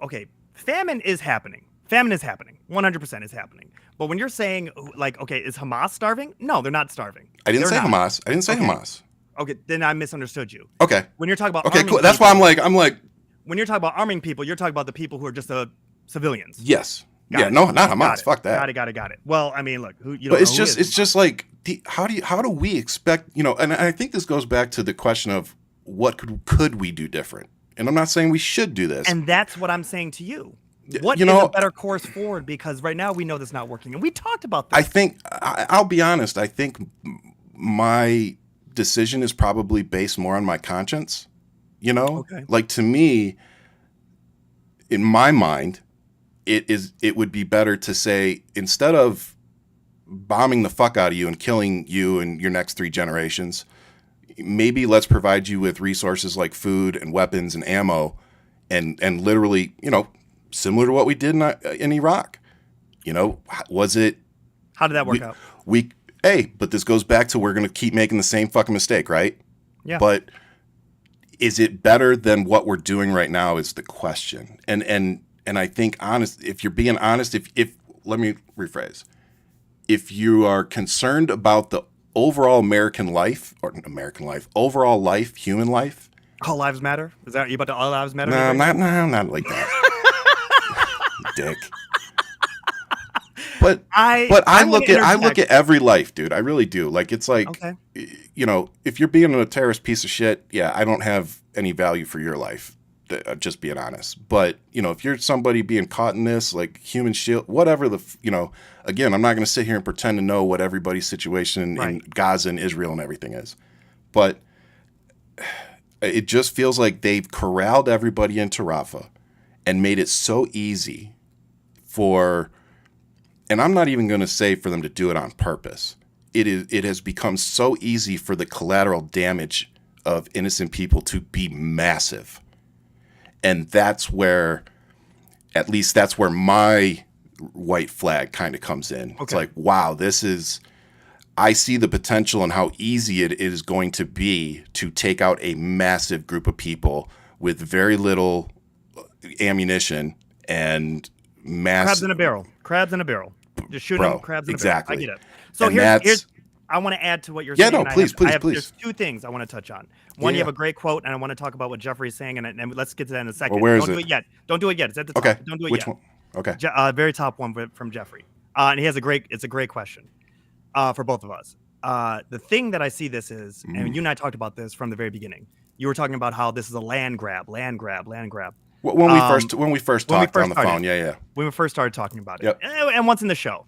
Okay, famine is happening. Famine is happening. 100% is happening. But when you're saying, like, okay, is Hamas starving? No, they're not starving. I didn't say Hamas. Okay, then I misunderstood you. Okay. When you're talking about okay, cool. That's why I'm like. When you're talking about arming people, you're talking about the people who are just civilians. Yes. Not Hamas. Fuck that. Got it. Well, I mean, look, it's just like how do we expect? And I think this goes back to the question of what could we do different? And I'm not saying we should do this. And that's what I'm saying to you. What is a better course forward? Because right now we know that's not working. And we talked about this. I'll be honest. I think decision is probably based more on my conscience. You know, Okay. like to me, in my mind, it would be better to say, instead of bombing the fuck out of you and killing you and your next 3 generations, maybe let's provide you with resources like food and weapons and ammo, and literally, you know, similar to what we did in Iraq. You know, was it? How did that work out? But this goes back to, we're going to keep making the same fucking mistake, right? Yeah. But is it better than what we're doing right now is the question. And I think, honest, if you're being honest, if let me rephrase. If you are concerned about the overall overall life, human life. All lives matter? Is that, you about to all lives matter? No, I'm not like that. Dick. But I look at every life, dude. I really do. Like, it's like, okay, you know, if you're being a terrorist piece of shit, yeah, I don't have any value for your life. Just being honest. But, you know, if you're somebody being caught in this, like Human Shield, whatever you know, again, I'm not going to sit here and pretend to know what everybody's situation in Gaza and Israel and everything is. But it just feels like they've corralled everybody into Rafah and made it so easy for, and I'm not even going to say for them to do it on purpose. It has become so easy for the collateral damage of innocent people to be massive. And that's where, at least that's where my white flag kind of comes in. Okay. It's like, wow, I see the potential and how easy it is going to be to take out a massive group of people with very little ammunition and crabs in a barrel. Just shoot them, crabs in a barrel. I get it. So here's I want to add to what you're saying. Yeah, no, please. There's 2 things I want to touch on. One, you have a great quote, and I want to talk about what Jeffrey's saying, and let's get to that in a second. Well, where is Don't do it yet. Don't do it yet. It's at the top. Okay. Don't do it Which yet. One? Okay. Very top one from Jeffrey. And he has it's a great question for both of us. The thing that I see this is, and you and I talked about this from the very beginning. You were talking about how this is a land grab. When we first talked on the phone, yeah. When we first started talking about it, yep. And once in the show.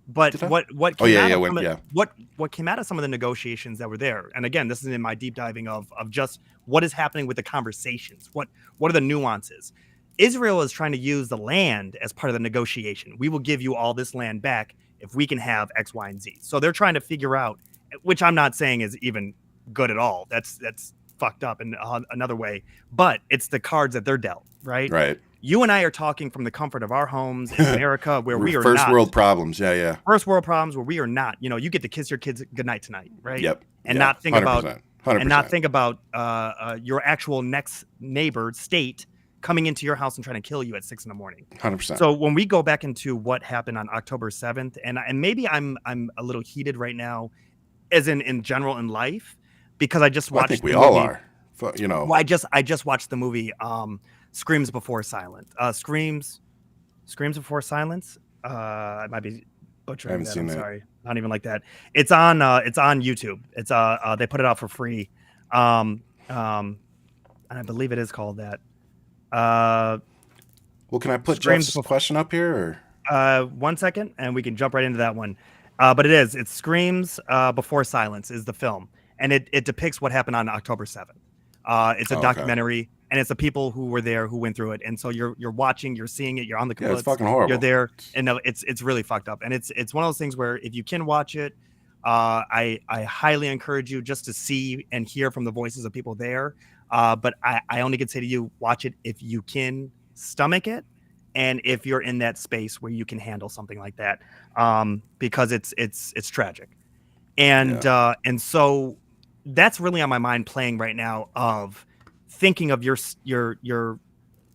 But what came out of some of the negotiations that were there, and again, this is in my deep diving of just what is happening with the conversations. What are the nuances? Israel is trying to use the land as part of the negotiation. We will give you all this land back if we can have X, Y, and Z. So they're trying to figure out, which I'm not saying is even good at all. That's fucked up in another way, but it's the cards that they're dealt, right? Right. You and I are talking from the comfort of our homes in America, where we are first world problems. Yeah. First world problems where we are not. You know, you get to kiss your kids goodnight tonight, right? Yep. And not think 100%. And not think about your actual next neighbor state coming into your house and trying to kill you at 6 a.m. 100%. So when we go back into what happened on October 7th, and maybe I'm a little heated right now, as in general in life, because I just watched. I think we all are. You know. Well, I just watched the movie Screams Before Silence. Screams Before Silence. I might be butchering. I haven't seen that. I'm sorry. Not even like that. It's on YouTube. It's they put it out for free. And I believe it is called that. Well, can I put Jeff's question up here? Or? 1 second, and we can jump right into that one. But it's Screams Before Silence is the film, and it depicts what happened on October 7th. It's a documentary, and it's the people who were there who went through it. And so you're watching, you're seeing it, you're on the kibbutz. Yeah, it's fucking horrible. You're there, and no, it's really fucked up. And it's one of those things where if you can watch it, I highly encourage you just to see and hear from the voices of people there. But I only can say to you, watch it if you can stomach it, and if you're in that space where you can handle something like that, because it's tragic, and so that's really on my mind playing right now, of thinking of your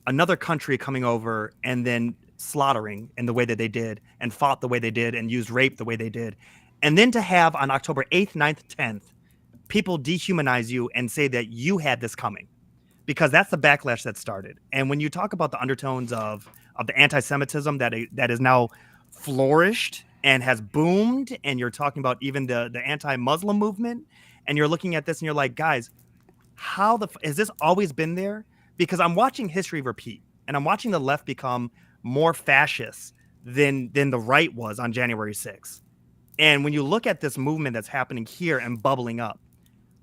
another country coming over and then slaughtering in the way that they did, and fought the way they did, and used rape the way they did, and then to have on October 8th, 9th, 10th. People dehumanize you and say that you had this coming, because that's the backlash that started. And when you talk about the undertones of the anti-Semitism that is now flourished and has boomed, and you're talking about even the anti-Muslim movement, and you're looking at this and you're like, guys, how has this always been there? Because I'm watching history repeat, and I'm watching the left become more fascist than the right was on January 6th. And when you look at this movement that's happening here and bubbling up,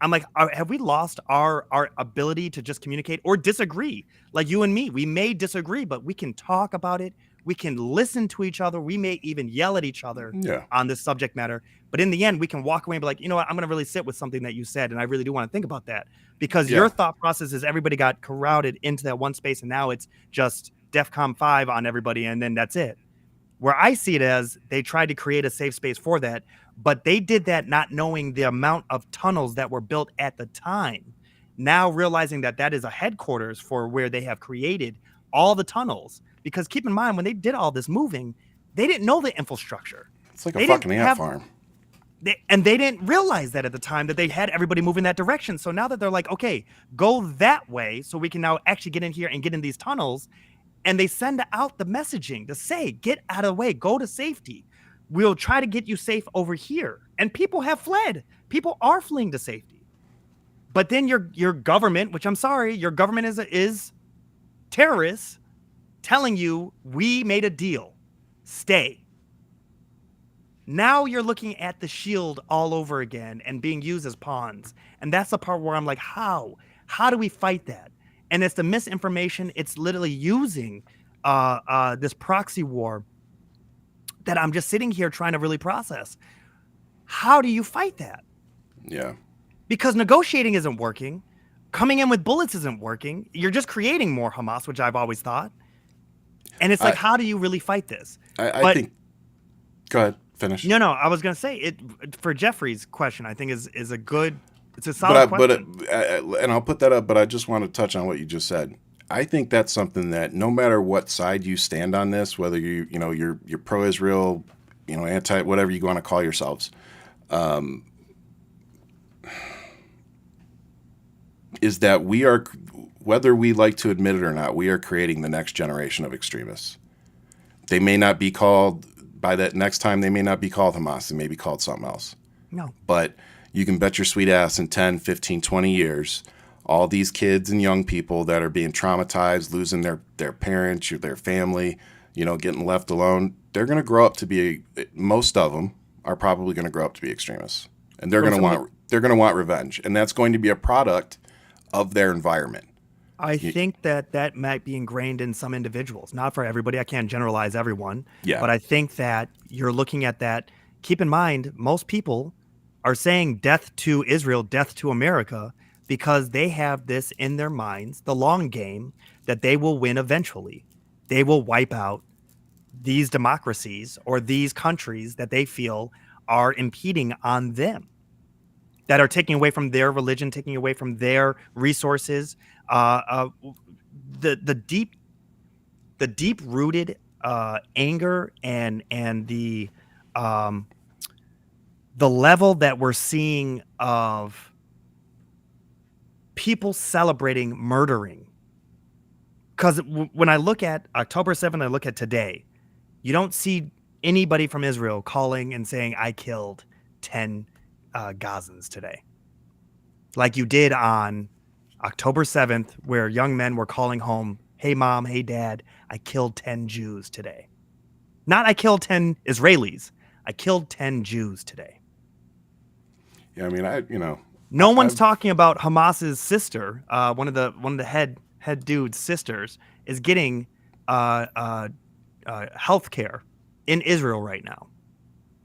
I'm like, have we lost our ability to just communicate or disagree? Like you and me, we may disagree, but we can talk about it. We can listen to each other. We may even yell at each other Yeah. on this subject matter. But in the end, we can walk away and be like, you know what? I'm going to really sit with something that you said. And I really do want to think about that, because your Yeah. thought process is everybody got crowded into that one space. And now it's just DEFCON 5 on everybody. And then that's it. Where I see it as they tried to create a safe space for that, but they did that not knowing the amount of tunnels that were built at the time. Now realizing that that is a headquarters for where they have created all the tunnels. Because keep in mind, when they did all this moving, they didn't know the infrastructure. It's like a They fucking didn't ant have, farm. and they didn't realize that at the time that they had everybody moving that direction. So now that they're like, okay, go that way, so we can now actually get in here and get in these tunnels. And they send out the messaging to say, get out of the way, go to safety. We'll try to get you safe over here. And people have fled. People are fleeing to safety. But then your government, which I'm sorry, your government is terrorists, telling you, we made a deal. Stay. Now you're looking at the shield all over again and being used as pawns. And that's the part where I'm like, how? How do we fight that? And it's the misinformation. It's literally using this proxy war that I'm just sitting here trying to really process. How do you fight that? Yeah. Because negotiating isn't working. Coming in with bullets isn't working. You're just creating more Hamas, which I've always thought. And it's like, how do you really fight this? I think. Go ahead. Finish. No, I was going to say it for Jeffrey's question. I think is a good. It's a solid question. And I'll put that up. But I just want to touch on what you just said. I think that's something that no matter what side you stand on this, whether you're pro-Israel, anti whatever you want to call yourselves, is that we are, whether we like to admit it or not, we are creating the next generation of extremists. They may not be called, by that next time, they may not be called Hamas. They may be called something else. No. But you can bet your sweet ass in 10, 15, 20 years, all these kids and young people that are being traumatized, losing their parents, their family, getting left alone, they're going to grow up to be, most of them are probably going to grow up to be extremists. And they're going to want revenge. And that's going to be a product of their environment. I think that might be ingrained in some individuals, not for everybody. I can't generalize everyone. Yeah. But I think that you're looking at that. Keep in mind, most people are saying death to Israel, death to America, because they have this in their minds, the long game, that they will win eventually. They will wipe out these democracies or these countries that they feel are impeding on them, that are taking away from their religion, taking away from their resources. The deep rooted anger and the level that we're seeing of people celebrating murdering. Because when I look at October 7th, I look at today, you don't see anybody from Israel calling and saying, I killed 10 Gazans today. Like you did on October 7th, where young men were calling home, hey, mom, hey, dad, I killed 10 Jews today. Not I killed 10 Israelis. I killed 10 Jews today. Yeah, I mean, No one's talking about Hamas's sister, one of the head dude's sisters, is getting health care in Israel right now.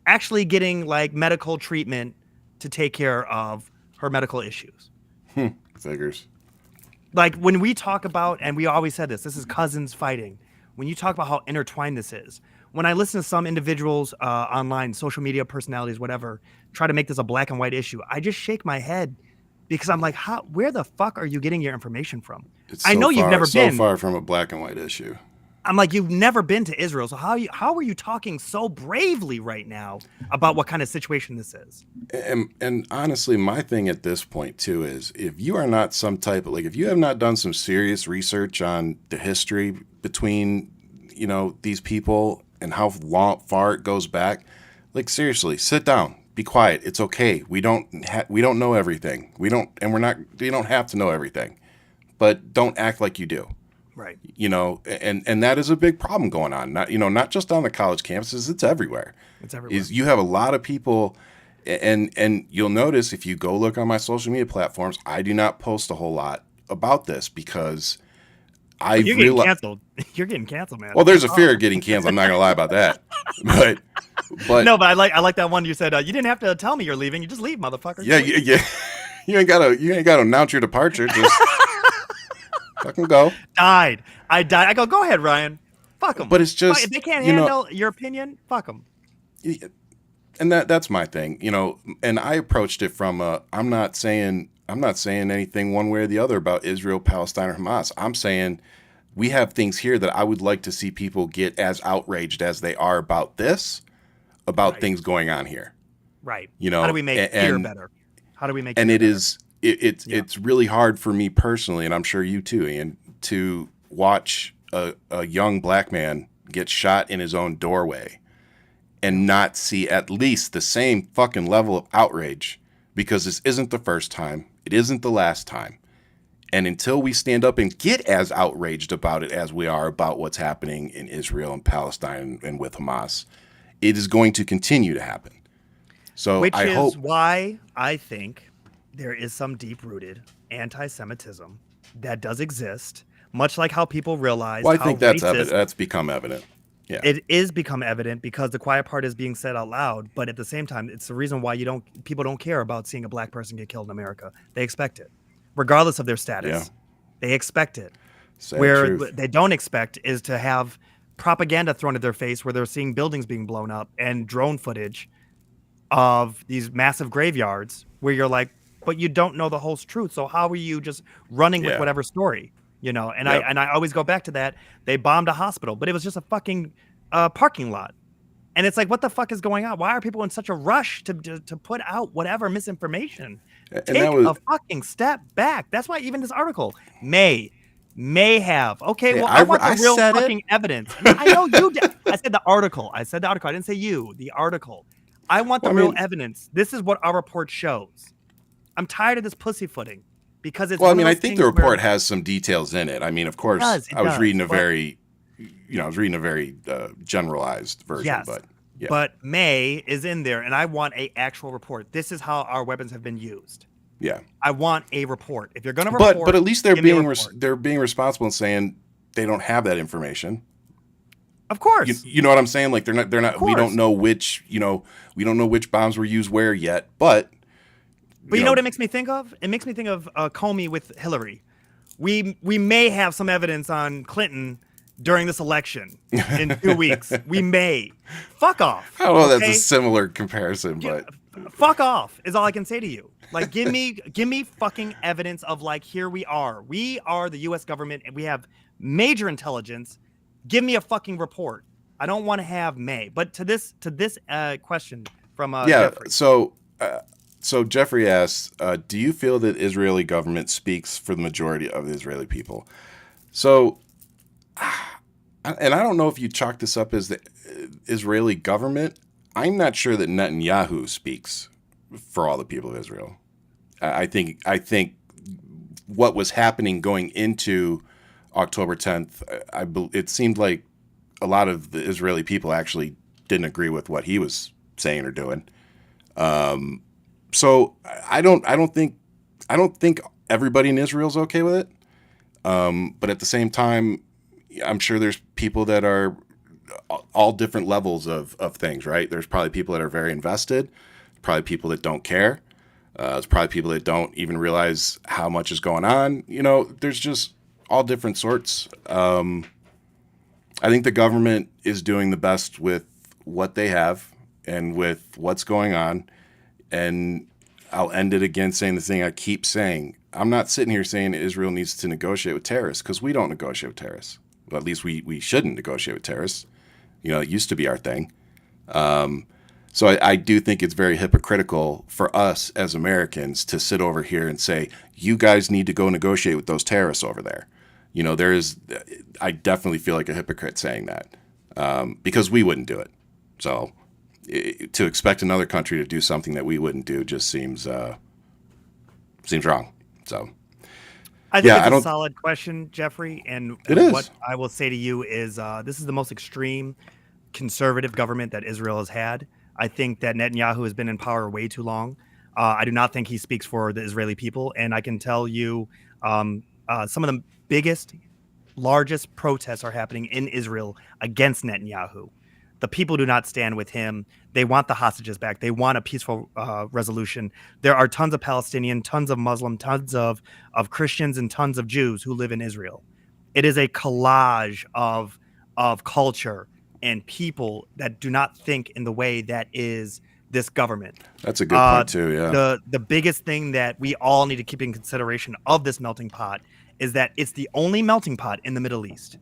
Actually getting like medical treatment to take care of her medical issues. Figures. Like when we talk about, and we always said this is cousins fighting. When you talk about how intertwined this is, when I listen to some individuals online, social media personalities, whatever, try to make this a black and white issue, I just shake my head because I'm like, where the fuck are you getting your information from? I know you've never been so far from a black and white issue. I'm like, you've never been to Israel. So how are you talking so bravely right now about what kind of situation this is? And honestly, my thing at this point too is if you are not some type of, if you have not done some serious research on the history between, these people and how far it goes back, seriously, sit down, be quiet. It's okay. We don't know everything. You don't have to know everything, but don't act like you do. Right. And that is a big problem going on. Not just on the college campuses, it's everywhere. It's everywhere. You have a lot of people, And you'll notice if you go look on my social media platforms, I do not post a whole lot about this because I But you're getting realize. canceled. You're getting canceled, man. Well, there's a fear of getting canceled. I'm not gonna lie about that, but No, but I like that one you said. You didn't have to tell me you're leaving. You just leave, motherfucker. yeah, yeah. You ain't gotta announce your departure. Just fucking go. I died. I go ahead, Ryan. Fuck them. But it's just, if they can't you know, handle your opinion, fuck them. and that's my thing, and I approached it from I'm not saying anything one way or the other about Israel, Palestine, or Hamas. I'm saying we have things here that I would like to see people get as outraged as they are about Right. things going on here. Right. You know, how do we make fear better? How do we make? And fear it better? is it's really hard for me personally, and I'm sure you too, Ian, to watch a young black man get shot in his own doorway and not see at least the same fucking level of outrage, because this isn't the first time. It isn't the last time. And until we stand up and get as outraged about it as we are about what's happening in Israel and Palestine and with Hamas, it is going to continue to happen. So Which I is hope. why I think there is some deep-rooted anti-Semitism that does exist, much like how people realize Well, I how think that's racist evident. That's become evident. Yeah. it is become evident because the quiet part is being said out loud, but at the same time, it's the reason why people don't care about seeing a black person get killed in America. They expect it, regardless of their status. Yeah. They expect it. Sad Where truth. they don't expect is to have propaganda thrown at their face, where they're seeing buildings being blown up and drone footage of these massive graveyards, where you're like, but you don't know the whole truth. So how are you just running with Yeah. whatever story? And Yep. I always go back to that. They bombed a hospital, but it was just a fucking parking lot. And it's like, what the fuck is going on? Why are people in such a rush to put out whatever misinformation? And Take that was. a fucking step back. That's why even this article may have. Okay, Hey, well, I want the I real said it. fucking evidence. I know you did. I said the article. I didn't say you. The article. I want the Well, I real mean- evidence. This is what our report shows. I'm tired of this pussyfooting because it's. Well, I one of mean, I those think the things where- report has some details in it. I mean, of course, It I was does, reading a but- very, generalized version. Yes. But yeah. But May is in there, and I want a actual report. This is how our weapons have been used. Yeah. I want a report. If you're going to report, But at least they're give me a being report. they're being responsible and saying they don't have that information. Of course. You know what I'm saying? Like they're not. Of We course. don't know which. We don't know which bombs were used where yet. But But what it makes me think of? It makes me think of Comey with Hillary. We may have some evidence on Clinton during this election in 2 weeks. We may. Fuck off. I don't know. okay? That's a similar comparison, but Fuck off is all I can say to you. Like, give me fucking evidence of, like, here we are. We are the U.S. government, and we have major intelligence. Give me a fucking report. I don't want to have May. But to this question from Jeffrey. So Jeffrey asks, do you feel that Israeli government speaks for the majority of the Israeli people? So, and I don't know if you chalk this up as the Israeli government. I'm not sure that Netanyahu speaks for all the people of Israel. I think what was happening going into October 10th, it seemed like a lot of the Israeli people actually didn't agree with what he was saying or doing. So I don't think everybody in Israel's okay with it. But at the same time, I'm sure there's people that are all different levels of things, right? There's probably people that are very invested, probably people that don't care. There's probably people that don't even realize how much is going on. There's just all different sorts. I think the government is doing the best with what they have and with what's going on. And I'll end it again saying the thing I keep saying. I'm not sitting here saying Israel needs to negotiate with terrorists, because we don't negotiate with terrorists. Well, at least we shouldn't negotiate with terrorists. It used to be our thing. So I do think it's very hypocritical for us as Americans to sit over here and say, you guys need to go negotiate with those terrorists over there. I definitely feel like a hypocrite saying that, because we wouldn't do it. So to expect another country to do something that we wouldn't do just seems wrong. So I think it's a solid question, Jeffrey. And It is. what I will say to you is this is the most extreme conservative government that Israel has had. I think that Netanyahu has been in power way too long. I do not think he speaks for the Israeli people. And I can tell you some of the biggest, largest protests are happening in Israel against Netanyahu. The people do not stand with him. They want the hostages back. They want a peaceful resolution. There are tons of Palestinian, tons of Muslim, tons of Christians, and tons of Jews who live in Israel. It is a collage of culture and people that do not think in the way that is this government. That's a good point too. Yeah. The biggest thing that we all need to keep in consideration of this melting pot is that it's the only melting pot in the Middle East.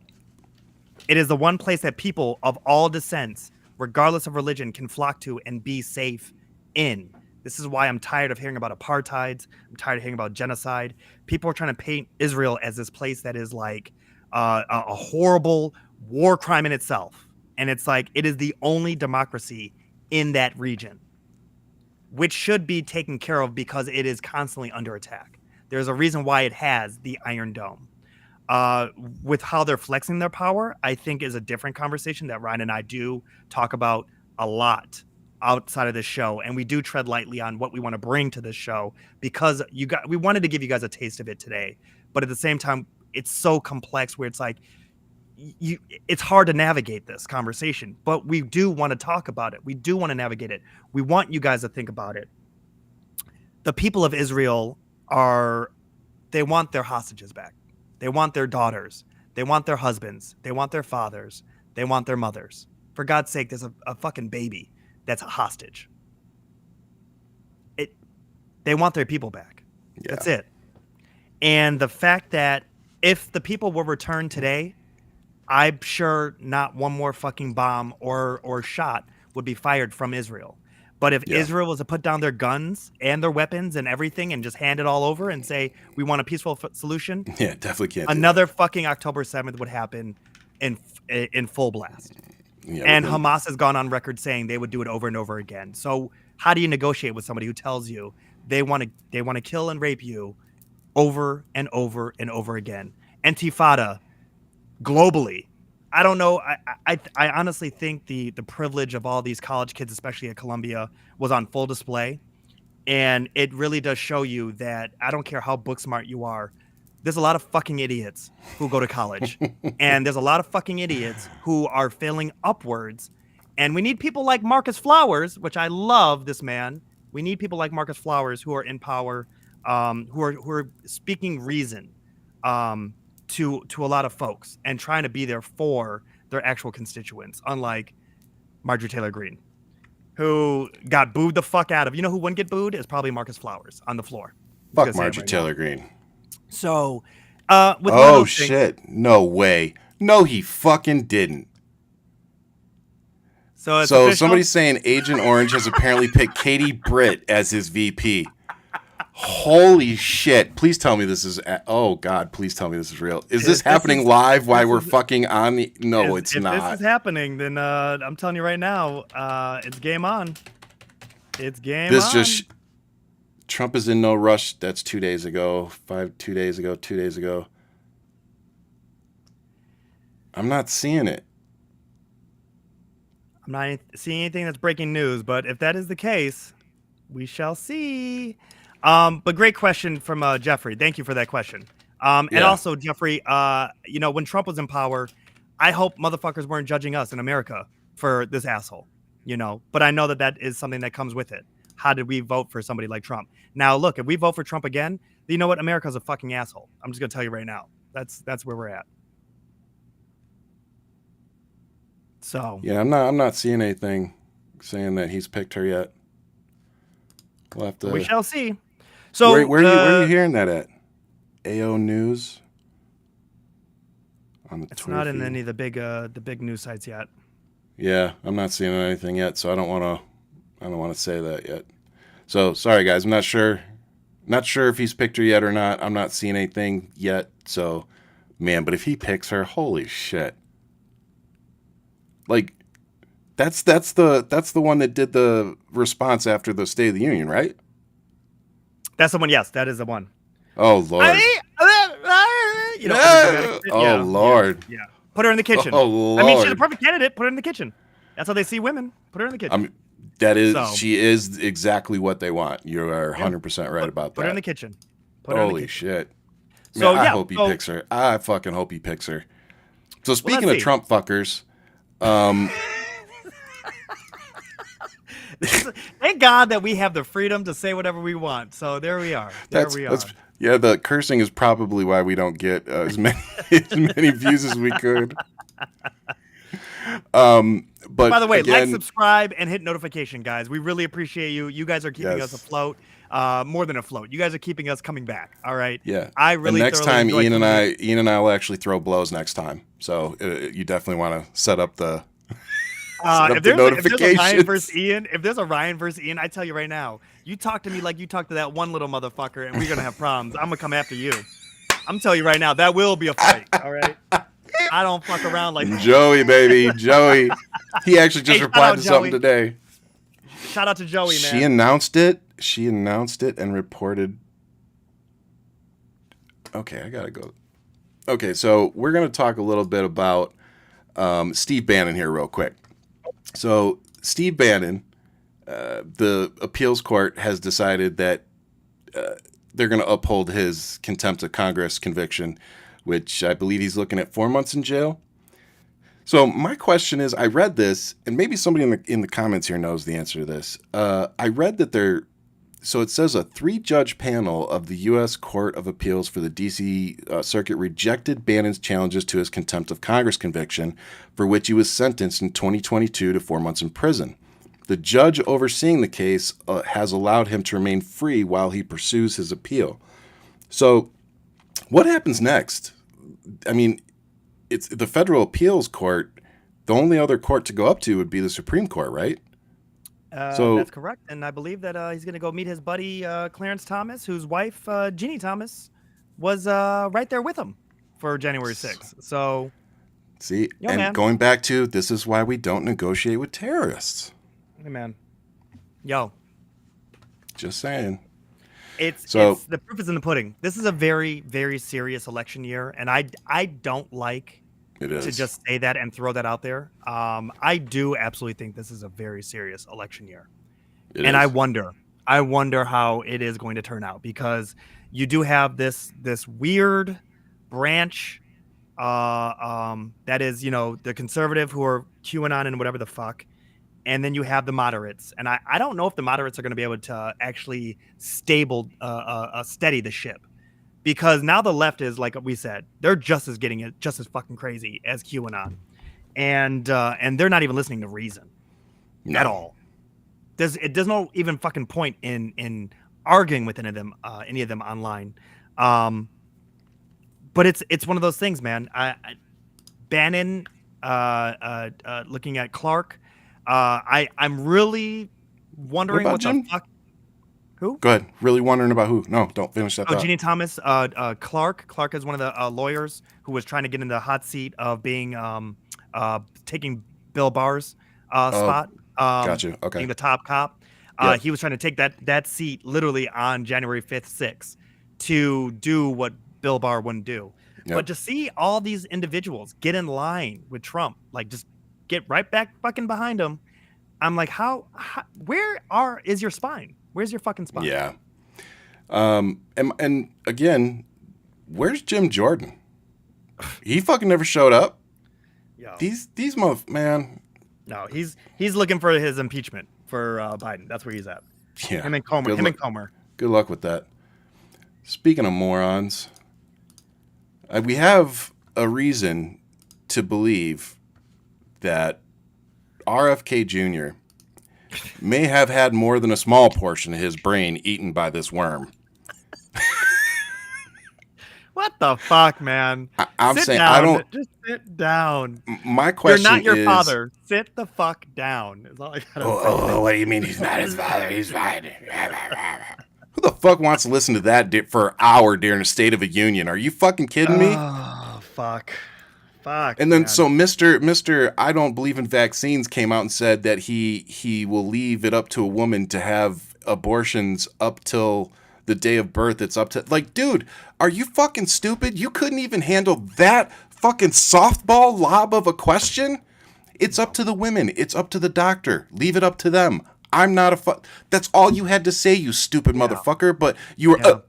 It is the one place that people of all descents, regardless of religion, can flock to and be safe in. This is why I'm tired of hearing about apartheid. I'm tired of hearing about genocide. People are trying to paint Israel as this place that is like a horrible war crime in itself. And it's like, it is the only democracy in that region, which should be taken care of because it is constantly under attack. There's a reason why it has the Iron Dome. With how they're flexing their power, I think is a different conversation that Ryan and I do talk about a lot outside of this show. And we do tread lightly on what we want to bring to this show because we wanted to give you guys a taste of it today. But at the same time, it's so complex where it's like, it's hard to navigate this conversation, but we do want to talk about it. We do want to navigate it. We want you guys to think about it. The people of Israel they want their hostages back. They want their daughters. They want their husbands. They want their fathers. They want their mothers. For God's sake, there's a fucking baby that's a hostage. They want their people back. Yeah. That's it. And the fact that if the people were returned today, I'm sure not one more fucking bomb or shot would be fired from Israel. But if Israel was to put down their guns and their weapons and everything and just hand it all over and say, we want a peaceful solution. Yeah, definitely can't. Another fucking October 7th would happen in full blast. Yeah, and Hamas has gone on record saying they would do it over and over again. So how do you negotiate with somebody who tells you they want to kill and rape you over and over and over again? Intifada globally. I don't know. I honestly think the privilege of all these college kids, especially at Columbia, was on full display. And it really does show you that I don't care how book smart you are. There's a lot of fucking idiots who go to college. And there's a lot of fucking idiots who are failing upwards. And we need people like Marcus Flowers, which I love this man. We need people like Marcus Flowers who are in power, who are speaking reason. To a lot of folks and trying to be there for their actual constituents, unlike Marjorie Taylor Greene, who got booed the fuck out of. You know who wouldn't get booed? Is probably Marcus Flowers on the floor. Fuck Marjorie Taylor Greene. So, shit. No way. No, he fucking didn't. So somebody's saying Agent Orange has apparently picked Katie Britt as his VP. Holy shit. Please tell me this is... Oh, God. Please tell me this is real. Is this happening live while we're fucking on the... No, it's not. If this is happening, then I'm telling you right now, it's game on. It's game on. Trump is in no rush. That's 2 days ago. 2 days ago. 2 days ago. I'm not seeing it. I'm not seeing anything that's breaking news, but if that is the case, we shall see. But great question from Jeffrey. Thank you for that question. And also, Jeffrey, when Trump was in power, I hope motherfuckers weren't judging us in America for this asshole, But I know that is something that comes with it. How did we vote for somebody like Trump? Now, look, if we vote for Trump again, you know what? America's a fucking asshole. I'm just going to tell you right now. That's where we're at. So. Yeah, I'm not seeing anything saying that he's picked her yet. We'll have to... We shall see. So where are you hearing that at? AO News on the It's Twitter not in feed? any of the big news sites yet. Yeah, I'm not seeing anything yet, so I don't want to say that yet. So sorry guys, I'm not sure if he's picked her yet or not. I'm not seeing anything yet. So man, but if he picks her, holy shit! Like that's the one that did the response after the State of the Union, right? That's the one. Yes, that is the one. Oh Lord. Lord. Yeah. Put her in the kitchen. Oh Lord. I mean, she's a perfect candidate. Put her in the kitchen. That's how they see women. Put her in the kitchen. So she is exactly what they want. You are 100% right about that. Put her in the kitchen. Holy shit. Man, So I yeah, hope he picks her. I fucking hope he picks her. So let's speaking of see. Trump fuckers, Thank God that we have the freedom to say whatever we want. So there we are. Yeah, the cursing is probably why we don't get as many views as we could. But by the way, again, like, subscribe, and hit notification, guys. We really appreciate you. You guys are keeping us afloat. More than afloat. You guys are keeping us coming back. All right. Yeah. I really. And next time, Ian and I will actually throw blows next time. So you definitely want to set up the. If there's a Ryan versus Ian, I tell you right now, you talk to me like you talk to that one little motherfucker, and we're gonna have problems. I'm gonna come after you. I'm telling you right now, that will be a fight. All right. I don't fuck around like that. Joey, baby, Joey. He actually just replied to something today. Shout out to Joey, man. She announced it. She announced it and reported. Okay, I gotta go. Okay, so we're gonna talk a little bit about Steve Bannon here, real quick. So Steve Bannon, the appeals court has decided that they're going to uphold his contempt of Congress conviction, which I believe he's looking at 4 months in jail. So my question is, I read this, and maybe somebody in the comments here knows the answer to this. I read that so it says a 3-judge panel of the U.S. Court of Appeals for the D.C. Circuit rejected Bannon's challenges to his contempt of Congress conviction, for which he was sentenced in 2022 to 4 months in prison. The judge overseeing the case has allowed him to remain free while he pursues his appeal. So what happens next? I mean, it's the federal appeals court. The only other court to go up to would be the Supreme Court, right? So that's correct, and I believe that he's going to go meet his buddy Clarence Thomas, whose wife Jeannie Thomas was right there with him for January 6th. So, see, going back to, this is why we don't negotiate with terrorists. Hey, man. Yo. Just saying. It's the proof is in the pudding. This is a very, very serious election year, and I don't like to just say that and throw that out there. I do absolutely think this is a very serious election year. And I wonder how it is going to turn out, because you do have this weird branch that is, the conservative who are QAnon and whatever the fuck. And then you have the moderates. And I don't know if the moderates are going to be able to actually steady the ship. Because now the left is, like we said, they're just as fucking crazy as QAnon, and they're not even listening to reason at all. There's no even fucking point in arguing with any of them online. But it's one of those things, man. Bannon, looking at Clark, I'm really wondering what the fuck. Who? Go ahead. Really wondering about who? No, don't finish that. Jeannie Thomas. Clark. Clark is one of the lawyers who was trying to get in the hot seat of being taking Bill Barr's spot. Gotcha. Okay. Being the top cop. He was trying to take that seat literally on January 5th, 6th to do what Bill Barr wouldn't do. Yep. But to see all these individuals get in line with Trump, like just get right back fucking behind him, I'm like, where is your spine? Where's your fucking spine? Yeah. And again, where's Jim Jordan? He fucking never showed up. Yo. These man. No, he's looking for his impeachment for Biden. That's where he's at. Yeah. Him and Comer. Good luck with that. Speaking of morons, we have a reason to believe that RFK Jr. may have had more than a small portion of his brain eaten by this worm. What the fuck, man? I'm sit saying down. I don't. Just sit down. My question is, you're not your father. Sit the fuck down. Is all I gotta say. What do you mean he's not his father? He's fine. Who the fuck wants to listen to that for an hour during a State of a Union? Are you fucking kidding me? Oh, fuck. Fuck. And then so Mr. I don't believe in vaccines came out and said that he will leave it up to a woman to have abortions up till the day of birth. It's up to, like, dude, are you fucking stupid? You couldn't even handle that fucking softball lob of a question? It's up to the women. It's up to the doctor. Leave it up to them. I'm not a That's all you had to say, you stupid Yeah. motherfucker. But you were Yeah.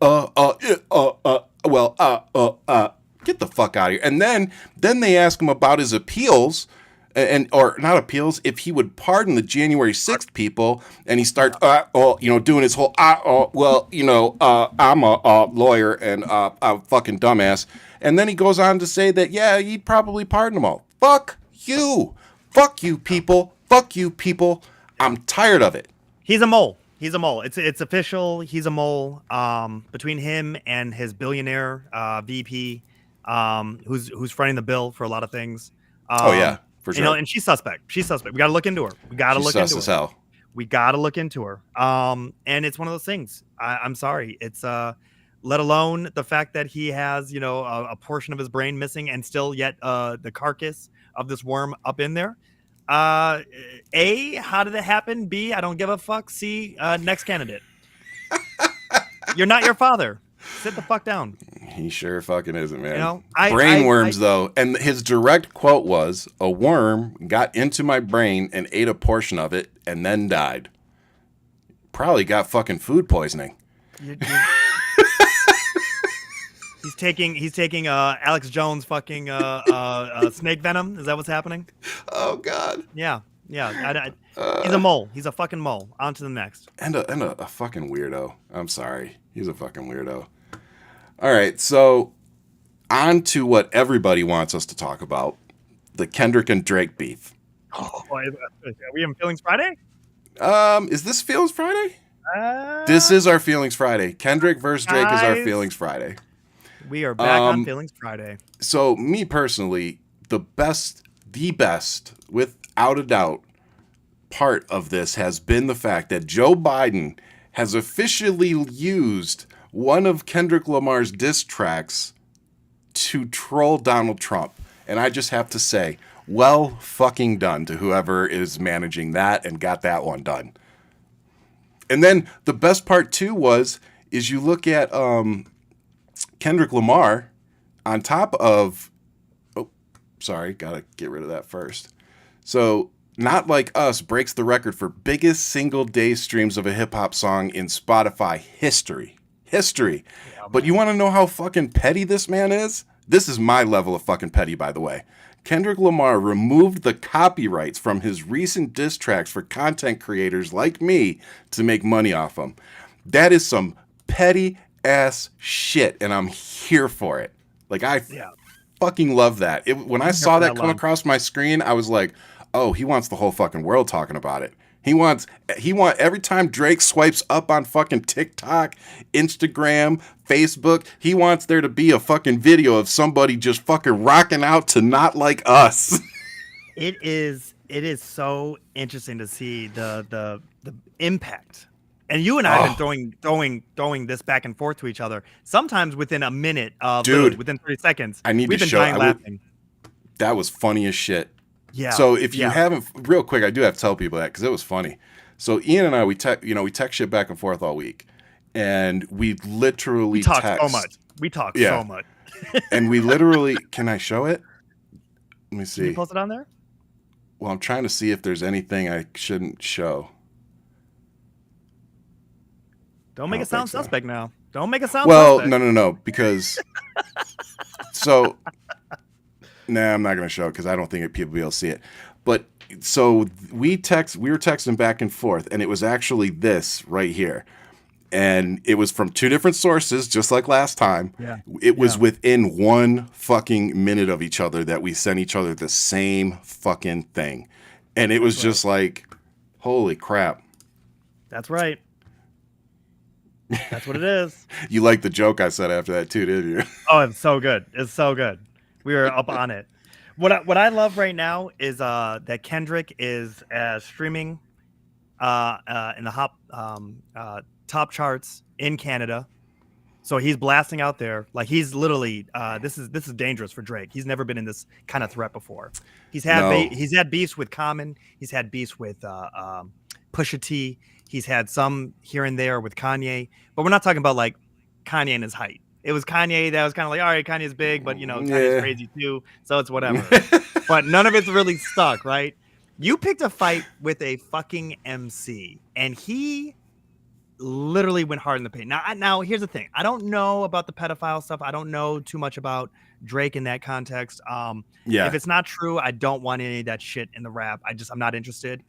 Get the fuck out of here. And then they ask him about his appeals. And or not appeals, if he would pardon the January 6th people, and he starts, doing his whole, I'm a lawyer and a fucking dumbass, and then he goes on to say that he'd probably pardon them all. Fuck you, people. Fuck you, people. I'm tired of it. He's a mole. He's a mole. It's official. He's a mole. Between him and his billionaire VP, who's fronting the bill for a lot of things. Oh yeah. For sure. And she's suspect. She's suspect. We got to look into her. We got to look into her. As hell. We got to look into her. And it's one of those things. I'm sorry. It's let alone the fact that he has, a portion of his brain missing and still yet the carcass of this worm up in there. A, how did it happen? B, I don't give a fuck. C, next candidate. You're not your father. Sit the fuck down. He sure fucking isn't, man. Brain worms, though. And his direct quote was, "A worm got into my brain and ate a portion of it and then died." Probably got fucking food poisoning. He's taking Alex Jones fucking snake venom. Is that what's happening? Oh God. Yeah. He's a mole. He's a fucking mole. On to the next. And a fucking weirdo. I'm sorry. He's a fucking weirdo. All right, so on to what everybody wants us to talk about, the Kendrick and Drake beef. Oh, are we in Feelings Friday? Is this Feelings Friday? This is our Feelings Friday. Kendrick versus Drake is our Feelings Friday. We are back on Feelings Friday. So me personally, the best, without a doubt, part of this has been the fact that Joe Biden has officially used one of Kendrick Lamar's diss tracks to troll Donald Trump. And I just have to say, well fucking done to whoever is managing that and got that one done. And then the best part too is you look at Kendrick Lamar on top of, gotta get rid of that first. So Not Like Us breaks the record for biggest single day streams of a hip hop song in Spotify history. Yeah, but you want to know how fucking petty this man is? This is my level of fucking petty, by the way. Kendrick Lamar removed the copyrights from his recent diss tracks for content creators like me to make money off them. That is some petty ass shit, and I'm here for it. Like, I fucking love that. When I saw that come across my screen, I was like, oh, he wants the whole fucking world talking about it. He want every time Drake swipes up on fucking TikTok, Instagram, Facebook, he wants there to be a fucking video of somebody just fucking rocking out to Not Like Us. It is so interesting to see the impact. And you and I have been throwing this back and forth to each other. Sometimes within a minute of within 30 seconds. We've been dying laughing. That was funny as shit. Yeah. So if you haven't, real quick, I do have to tell people that because it was funny. So Ian and I, we text shit back and forth all week, and we literally talk so much. We talk so much. And we literally, can I show it? Let me see. Can you post it on there? Well, I'm trying to see if there's anything I shouldn't show. Don't make it sound suspect now. Don't make it sound suspect. Well, no, because so. Nah, I'm not going to show it because I don't think people will be able to see it. But so we were texting back and forth, and it was actually this right here. And it was from two different sources, just like last time. Yeah. It was within 1 fucking minute of each other that we sent each other the same fucking thing. And it was just like, holy crap. That's right. That's what it is. You liked the joke I said after that too, didn't you? Oh, it's so good. It's so good. We were up on it. What I love right now is that Kendrick is streaming in the top charts in Canada. So he's blasting out there. Like, he's literally this is dangerous for Drake. He's never been in this kind of threat before. He's had beefs with Common. He's had beefs with Pusha T. He's had some here and there with Kanye. But we're not talking about like Kanye in his height. It was Kanye that was kind of like, all right, Kanye's big, but Kanye's crazy too, so it's whatever. But none of it's really stuck, right? You picked a fight with a fucking MC. and he literally went hard in the paint. Now here's the thing. I don't know about the pedophile stuff. I don't know too much about Drake in that context. If Yeah. it's not true, I don't want any of that shit in the rap. I'm not interested.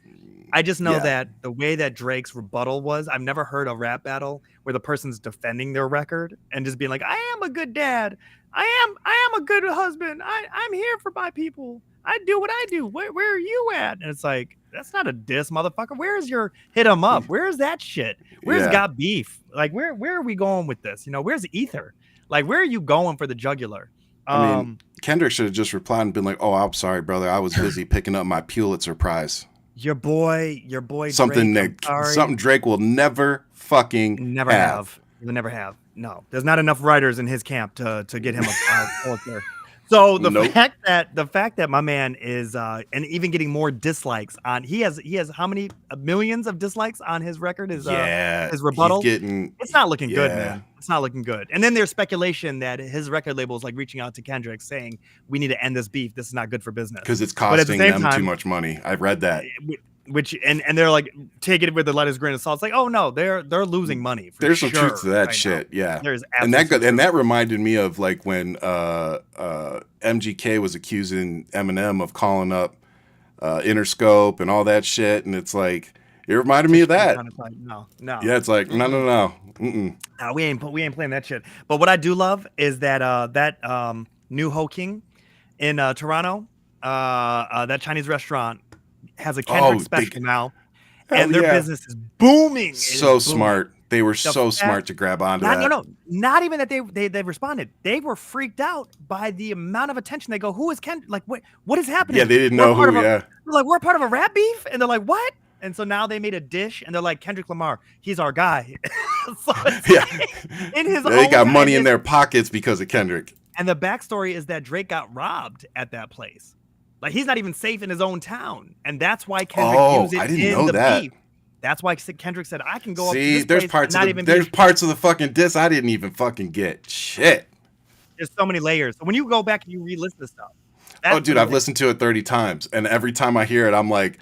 I just know Yeah. that the way that Drake's rebuttal was, I've never heard a rap battle where the person's defending their record and just being like, I am a good dad. I am a good husband. I'm here for my people. I do what I do. Where are you at? And it's like, that's not a diss, motherfucker. Where's your hit 'em up? Where's that shit? Where's Yeah. got beef? Like, where are we going with this? You know, where's Ether? Like, where are you going for the jugular? I mean, Kendrick should have just replied and been like, "Oh, I'm sorry, brother. I was busy picking up my Pulitzer Prize." Your boy, Something Drake, something Drake will never fucking never have. He'll never have. No, there's not enough writers in his camp to get him a Pulitzer. So the fact that my man is and even getting more dislikes on he has how many millions of dislikes on his record his rebuttal. It's not looking good, man. It's not looking good. And then there's speculation that his record label is like reaching out to Kendrick saying we need to end this beef. This is not good for business because it's costing them too much money. I've read that. Which and they're like take it with the lettuce grain of salt. It's like, oh no, they're losing money. There's some truth to that shit. Now. Yeah, there's and that reminded me of like when MGK was accusing Eminem of calling up Interscope and all that shit, and it's like it reminded me of that. No. Yeah, it's like no. No, we ain't playing that shit. But what I do love is that new Ho King in Toronto, that Chinese restaurant. Has a Kendrick special now, and their business is booming. So smart. They were so smart to grab onto that. No, not even that they responded. They were freaked out by the amount of attention. They go, "Who is Kendrick? Like, what is happening?" Yeah, they didn't know who. They're like, "We're part of a rap beef," and they're like, "What?" And so now they made a dish, and they're like, "Kendrick Lamar, he's our guy." So in his they got money in their pockets because of Kendrick. And the backstory is that Drake got robbed at that place. Like he's not even safe in his own town, and that's why Kendrick used it in the beef. That's why Kendrick said, "I can go up to this there's place there's parts of the fucking diss I didn't even fucking get." Shit. There's so many layers. So when you go back and you re-listen to stuff. Oh, dude, I've listened to it 30 times, and every time I hear it, I'm like,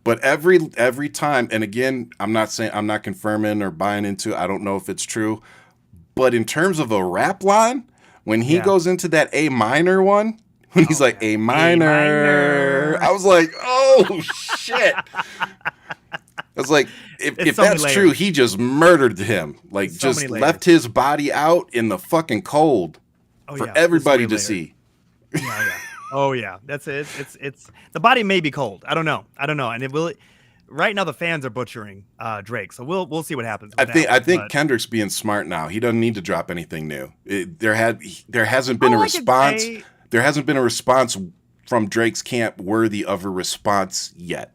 but every time, and again, I'm not confirming or buying into. I don't know if it's true, but in terms of a rap line, when he goes into that A minor one. When he's like A minor, I was like, "Oh shit!" I was like, "If that's true, he just murdered him. Like, just left his body out in the fucking cold for everybody to see." Yeah. Oh yeah, that's it. It's the body may be cold. I don't know, and it will. Right now, the fans are butchering Drake, so we'll see what happens. I think Kendrick's being smart now. He doesn't need to drop anything new. There hasn't been a response. There hasn't been a response from Drake's camp worthy of a response yet.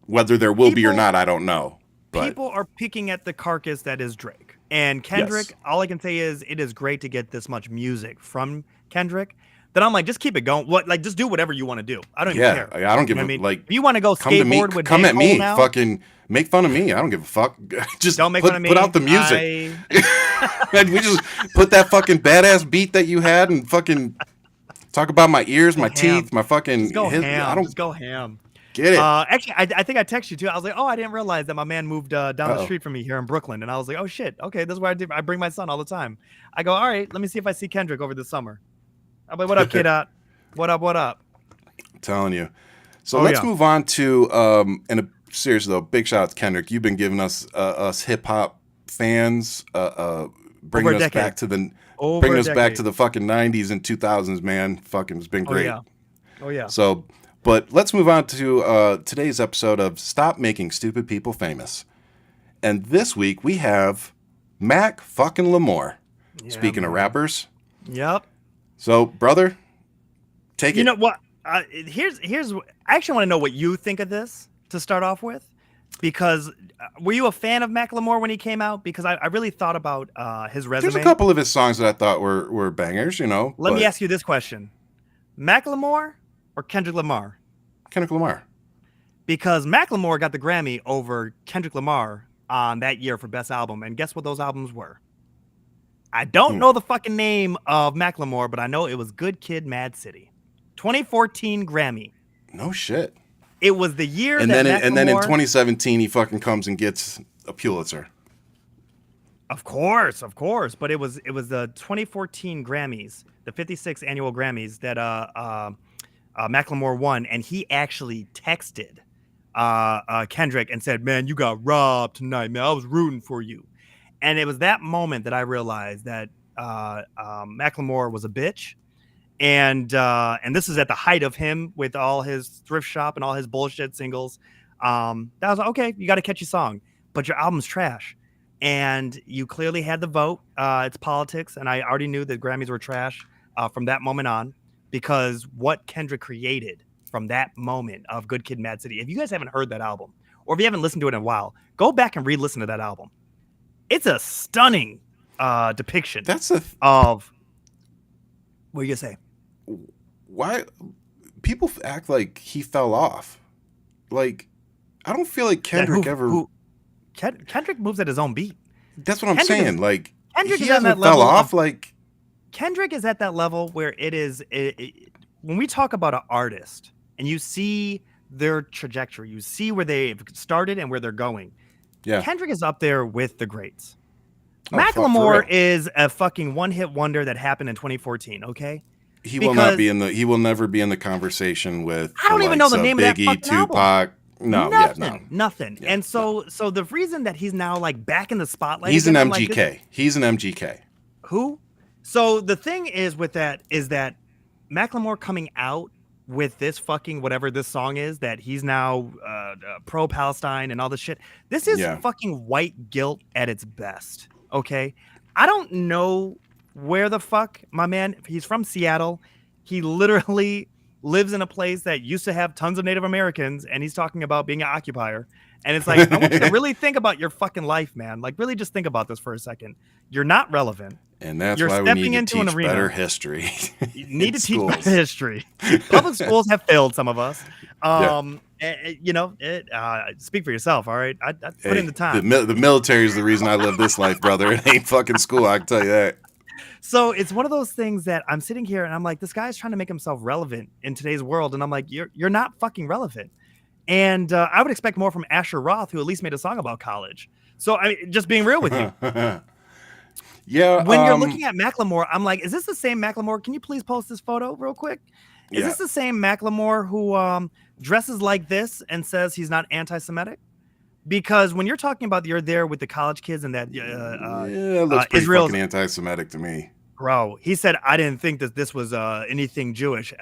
Whether there will be or not, I don't know. But people are picking at the carcass that is Drake. And Kendrick, all I can say is it is great to get this much music from Kendrick. Then I'm like, just keep it going. Just do whatever you want to do. I don't even care. I don't give a like. If you want to go skateboard with come at me, now, fucking make fun of me. I don't give a fuck. Just don't make fun of me. Put out the music. And we just put that fucking badass beat that you had and fucking. Talk about my ears, my teeth, my fucking. Just go ham. Just go ham. Get it? Actually, I think I texted you too. I was like, oh, I didn't realize that my man moved down the street from me here in Brooklyn, and I was like, oh shit, okay, this is what I do. I bring my son all the time. I go, all right, let me see if I see Kendrick over the summer. I'm like, what up, kid? What up? I'm telling you. So let's move on to seriously though, big shout out to Kendrick. You've been giving us hip hop fans bringing us back to the. Bringing us back to the fucking 90s and 2000s, man. Fucking, it's been great. Oh, yeah. So, but let's move on to today's episode of Stop Making Stupid People Famous. And this week we have Mac fucking Lamar. Yeah, speaking of rappers. Yep. So, brother, take it. You know what? Here's. I actually want to know what you think of this to start off with. Because were you a fan of Macklemore when he came out? Because I really thought about his resume. There's a couple of his songs that I thought were bangers, you know. Let me ask you this question. Macklemore or Kendrick Lamar? Kendrick Lamar. Because Macklemore got the Grammy over Kendrick Lamar on that year for Best Album. And guess what those albums were? I don't know the fucking name of Macklemore, but I know it was Good Kid, Mad City. 2014 Grammy. No shit. It was the year And that then in Macklemore. 2017, he fucking comes and gets a Pulitzer. Of course. But it was the 2014 Grammys, the 56th annual Grammys that Macklemore won, and he actually texted Kendrick and said, "Man, you got robbed tonight, man. I was rooting for you." And it was that moment that I realized that Macklemore was a bitch. And this is at the height of him with all his thrift shop and all his bullshit singles. That was like, okay, you got to catch your song, but your album's trash. And you clearly had the vote. It's politics, and I already knew that Grammys were trash from that moment on, because what Kendrick created from that moment of Good Kid, Mad City. If you guys haven't heard that album, or if you haven't listened to it in a while, go back and re-listen to that album. It's a stunning depiction of what are you gonna say? Why people act like he fell off? Like, I don't feel like Kendrick Kendrick moves at his own beat. That's what I'm saying. Like, Kendrick he is at that hasn't fell level off. Like, Kendrick is at that level where when we talk about an artist and you see their trajectory, you see where they've started and where they're going. yeah, Kendrick is up there with the greats. Oh, fuck, for Macklemore real. is a fucking one-hit wonder that happened in 2014. Okay, he will not be in the. He will never be in the conversation with. I don't even know the name of that Biggie, fucking album. Tupac. No, nothing. Yeah, And so the reason that he's now like back in the spotlight, he's an again, MGK. He's an MGK. Who? So the thing is with that is that Macklemore coming out with this fucking whatever this song is, that he's now pro-Palestine and all this shit. This is fucking white guilt at its best. Okay, I don't know where the fuck my man. He's from Seattle. He literally lives in a place that used to have tons of Native Americans, and he's talking about being an occupier. And it's like, I want you to really think about your fucking life, man. Like, really just think about this for a second. You're not relevant. And that's You're why we stepping need to into teach an arena. better history. You need to teach schools. better history. Public schools have failed some of us. Speak for yourself, all right? I put in the time. The military is the reason I live this life, brother. It ain't fucking school, I can tell you that. So it's one of those things that I'm sitting here and I'm like, this guy's trying to make himself relevant in today's world. And I'm like, you're not fucking relevant. And I would expect more from Asher Roth, who at least made a song about college. So I mean, just being real with you. Yeah. When you're looking at Macklemore, I'm like, is this the same Macklemore? Can you please post this photo real quick? Is this the same Macklemore who dresses like this and says he's not anti-Semitic? Because when you're talking about you're there with the college kids and that it looks pretty Israel's fucking anti-Semitic to me. Bro, he said, I didn't think that this was anything Jewish.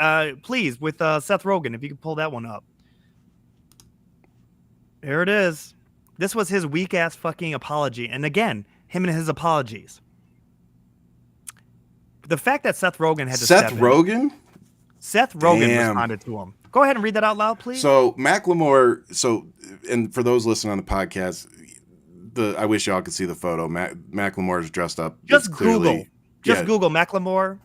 Please, with Seth Rogen, if you could pull that one up. There it is. This was his weak-ass fucking apology. And again, him and his apologies. The fact that Seth Rogen had to Seth Rogen? Seth Rogen responded to him. Go ahead and read that out loud, please. So Macklemore, and for those listening on the podcast, I wish y'all could see the photo. Macklemore is dressed up. Just Google. Google Macklemore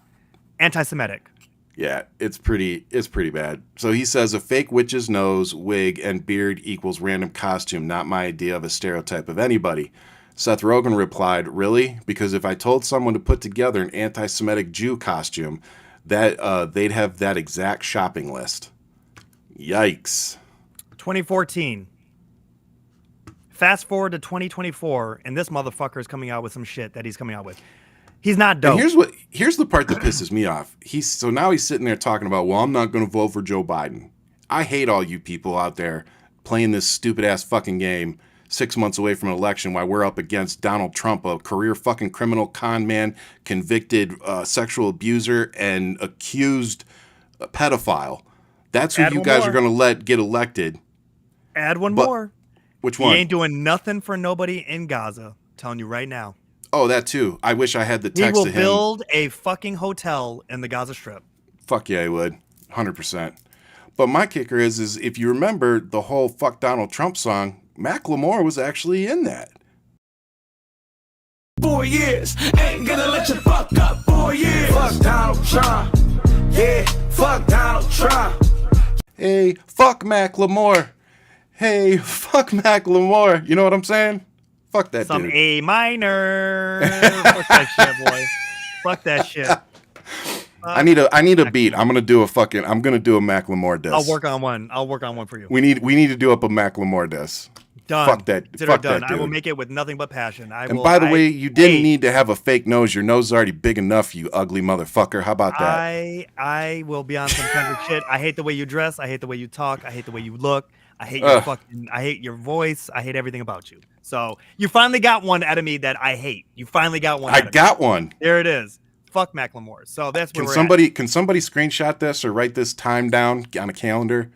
anti-Semitic. Yeah, it's pretty bad. So he says a fake witch's nose, wig, and beard equals random costume, not my idea of a stereotype of anybody. Seth Rogen replied, really? Because if I told someone to put together an anti-Semitic Jew costume, that they'd have that exact shopping list. Yikes. 2014. Fast forward to 2024, and this motherfucker is coming out with some shit that he's coming out with. He's not dope. And here's the part that pisses me off. Now he's sitting there talking about, well, I'm not going to vote for Joe Biden. I hate all you people out there playing this stupid ass fucking game 6 months away from an election while we're up against Donald Trump, a career fucking criminal con man, convicted sexual abuser, and accused pedophile. That's who you guys are going to let get elected. Add one more. Which one? He ain't doing nothing for nobody in Gaza. I'm telling you right now. Oh, that too. I wish I had the text to him. He will build a fucking hotel in the Gaza Strip. Fuck yeah, he would. 100%. But my kicker is if you remember the whole Fuck Donald Trump song, Macklemore was actually in that. 4 years, ain't gonna let you fuck up 4 years. Fuck Donald Trump. Yeah, fuck Donald Trump. Hey, fuck Macklemore. Hey, fuck Macklemore. You know what I'm saying? Fuck that Some dude. A minor. Fuck that shit, boy. Fuck that shit. I need a beat. I'm gonna do a Macklemore diss. I'll work on one for you. We need to do up a Macklemore diss. Done. Fuck that. Consider Fuck done. that dude. I will make it with nothing but passion. By the way, you didn't need to have a fake nose. Your nose is already big enough, you ugly motherfucker. How about that? I will be on some Kendrick shit. I hate the way you dress. I hate the way you talk. I hate the way you look. I hate your I hate your voice. I hate everything about you. So you finally got one out of me that I hate. You finally got one. I got one. There it is. Fuck Macklemore. So that's where Can somebody screenshot this or write this time down on a calendar?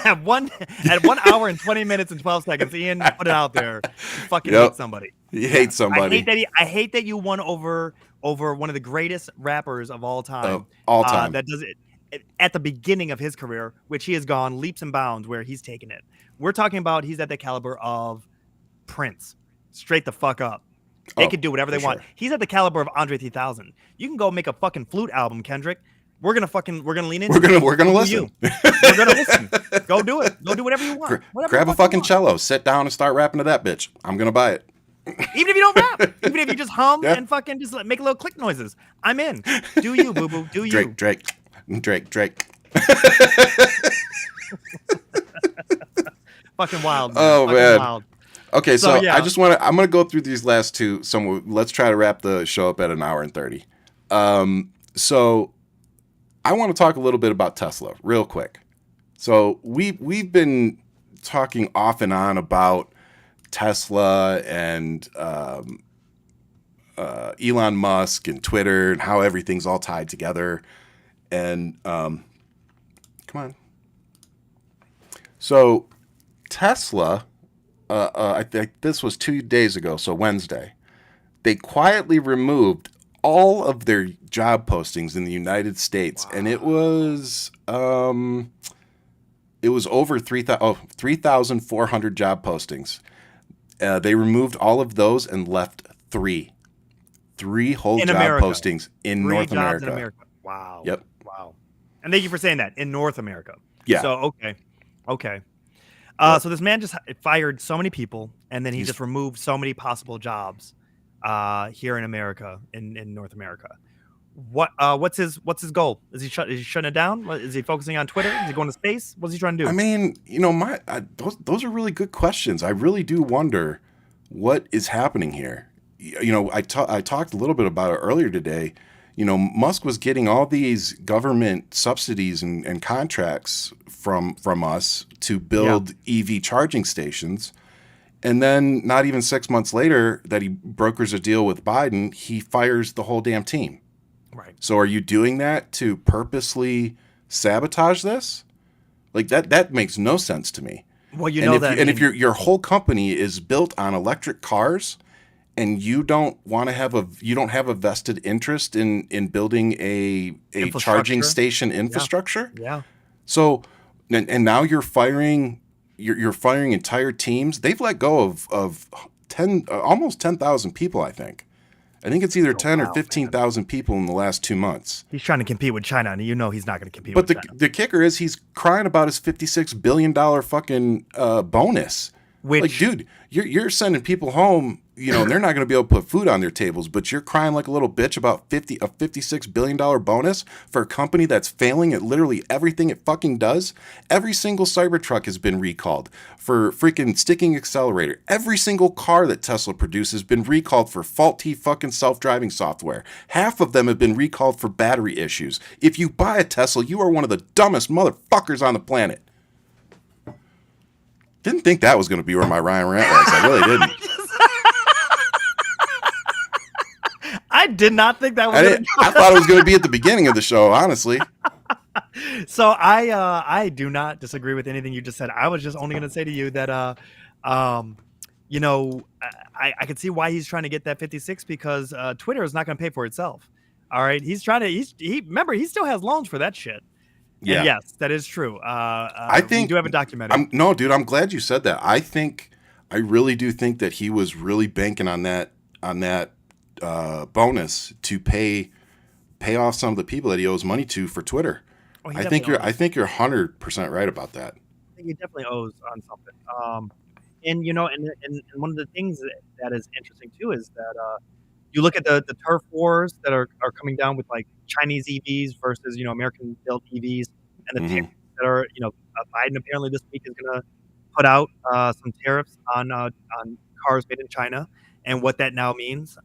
at 1 hour and 20 minutes and 12 seconds, Ian, put it out there. You fucking hate somebody. You hate somebody. I hate that you won over one of the greatest rappers of all time. That does it at the beginning of his career, which he has gone leaps and bounds where he's taken it. We're talking about he's at the caliber of Prince. Straight the fuck up. They could do whatever they want. He's at the caliber of Andre 3000. You can go make a fucking flute album, Kendrick. We're gonna lean into it. We're gonna listen. We're gonna listen. Go do it. Go do whatever you want. Grab a fucking cello, sit down, and start rapping to that bitch. I'm gonna buy it. Even if you don't rap, even if you just hum and fucking just make little click noises, I'm in. Do you, boo boo? Do you? Drake. Fucking wild. Man. Oh fucking man. Wild. Okay, so yeah. I'm gonna go through these last two. Let's try to wrap the show up at an hour and 30. So I want to talk a little bit about Tesla real quick. So we've been talking off and on about Tesla and Elon Musk and Twitter and how everything's all tied together. And come on. So Tesla. I think this was 2 days ago, so Wednesday, they quietly removed all of their job postings in the United States, and it was over 3,400 job postings. They removed all of those and left three whole job postings in North America. Wow. Yep. Wow. And thank you for saying that, in North America. Yeah. So okay. So this man just fired so many people, and then he just removed so many possible jobs here in America, in North America. What's his goal? Is he shutting it down? Is he focusing on Twitter? Is he going to space? What's he trying to do? I mean, those are really good questions. I really do wonder what is happening here. I talked a little bit about it earlier today. Musk was getting all these government subsidies and contracts from us to build EV charging stations. And then not even 6 months later that he brokers a deal with Biden, he fires the whole damn team. Right. So are you doing that to purposely sabotage this? Like that makes no sense to me. Well, if your whole company is built on electric cars, and you don't have a vested interest in building a charging station infrastructure. Yeah. So, and now you're firing entire teams. They've let go of almost 10,000 people. I think it's either 10 or 15,000 people in the last 2 months. He's trying to compete with China, and he's not going to compete. But with China. The kicker is he's crying about his $56 billion fucking bonus. Which, dude, you're sending people home, and they're not going to be able to put food on their tables, but you're crying like a little bitch about a $56 billion bonus for a company that's failing at literally everything it fucking does. Every single Cybertruck has been recalled for freaking sticking accelerator. Every single car that Tesla produces has been recalled for faulty fucking self-driving software. Half of them have been recalled for battery issues. If you buy a Tesla, you are one of the dumbest motherfuckers on the planet. Didn't think that was going to be where my Ryan rant was. I really didn't. I did not think that was. I thought it was going to be at the beginning of the show, honestly. So I do not disagree with anything you just said. I was just only going to say to you that I could see why he's trying to get that 56 because Twitter is not going to pay for itself. All right, he's trying to. Remember, he still has loans for that shit. Yeah. And yes, that is true. I think we do have a documentary. No, dude, I'm glad you said that. I really do think that he was really banking on that bonus to pay off some of the people that he owes money to for Twitter. Oh, I think you're 100% right about that. I think he definitely owes on something. And one of the things that is interesting too is that You look at the turf wars that are coming down with like Chinese EVs versus American built EVs, and the Hmm. tariffs that are Biden apparently this week is going to put out some tariffs on cars made in China, and what that now means.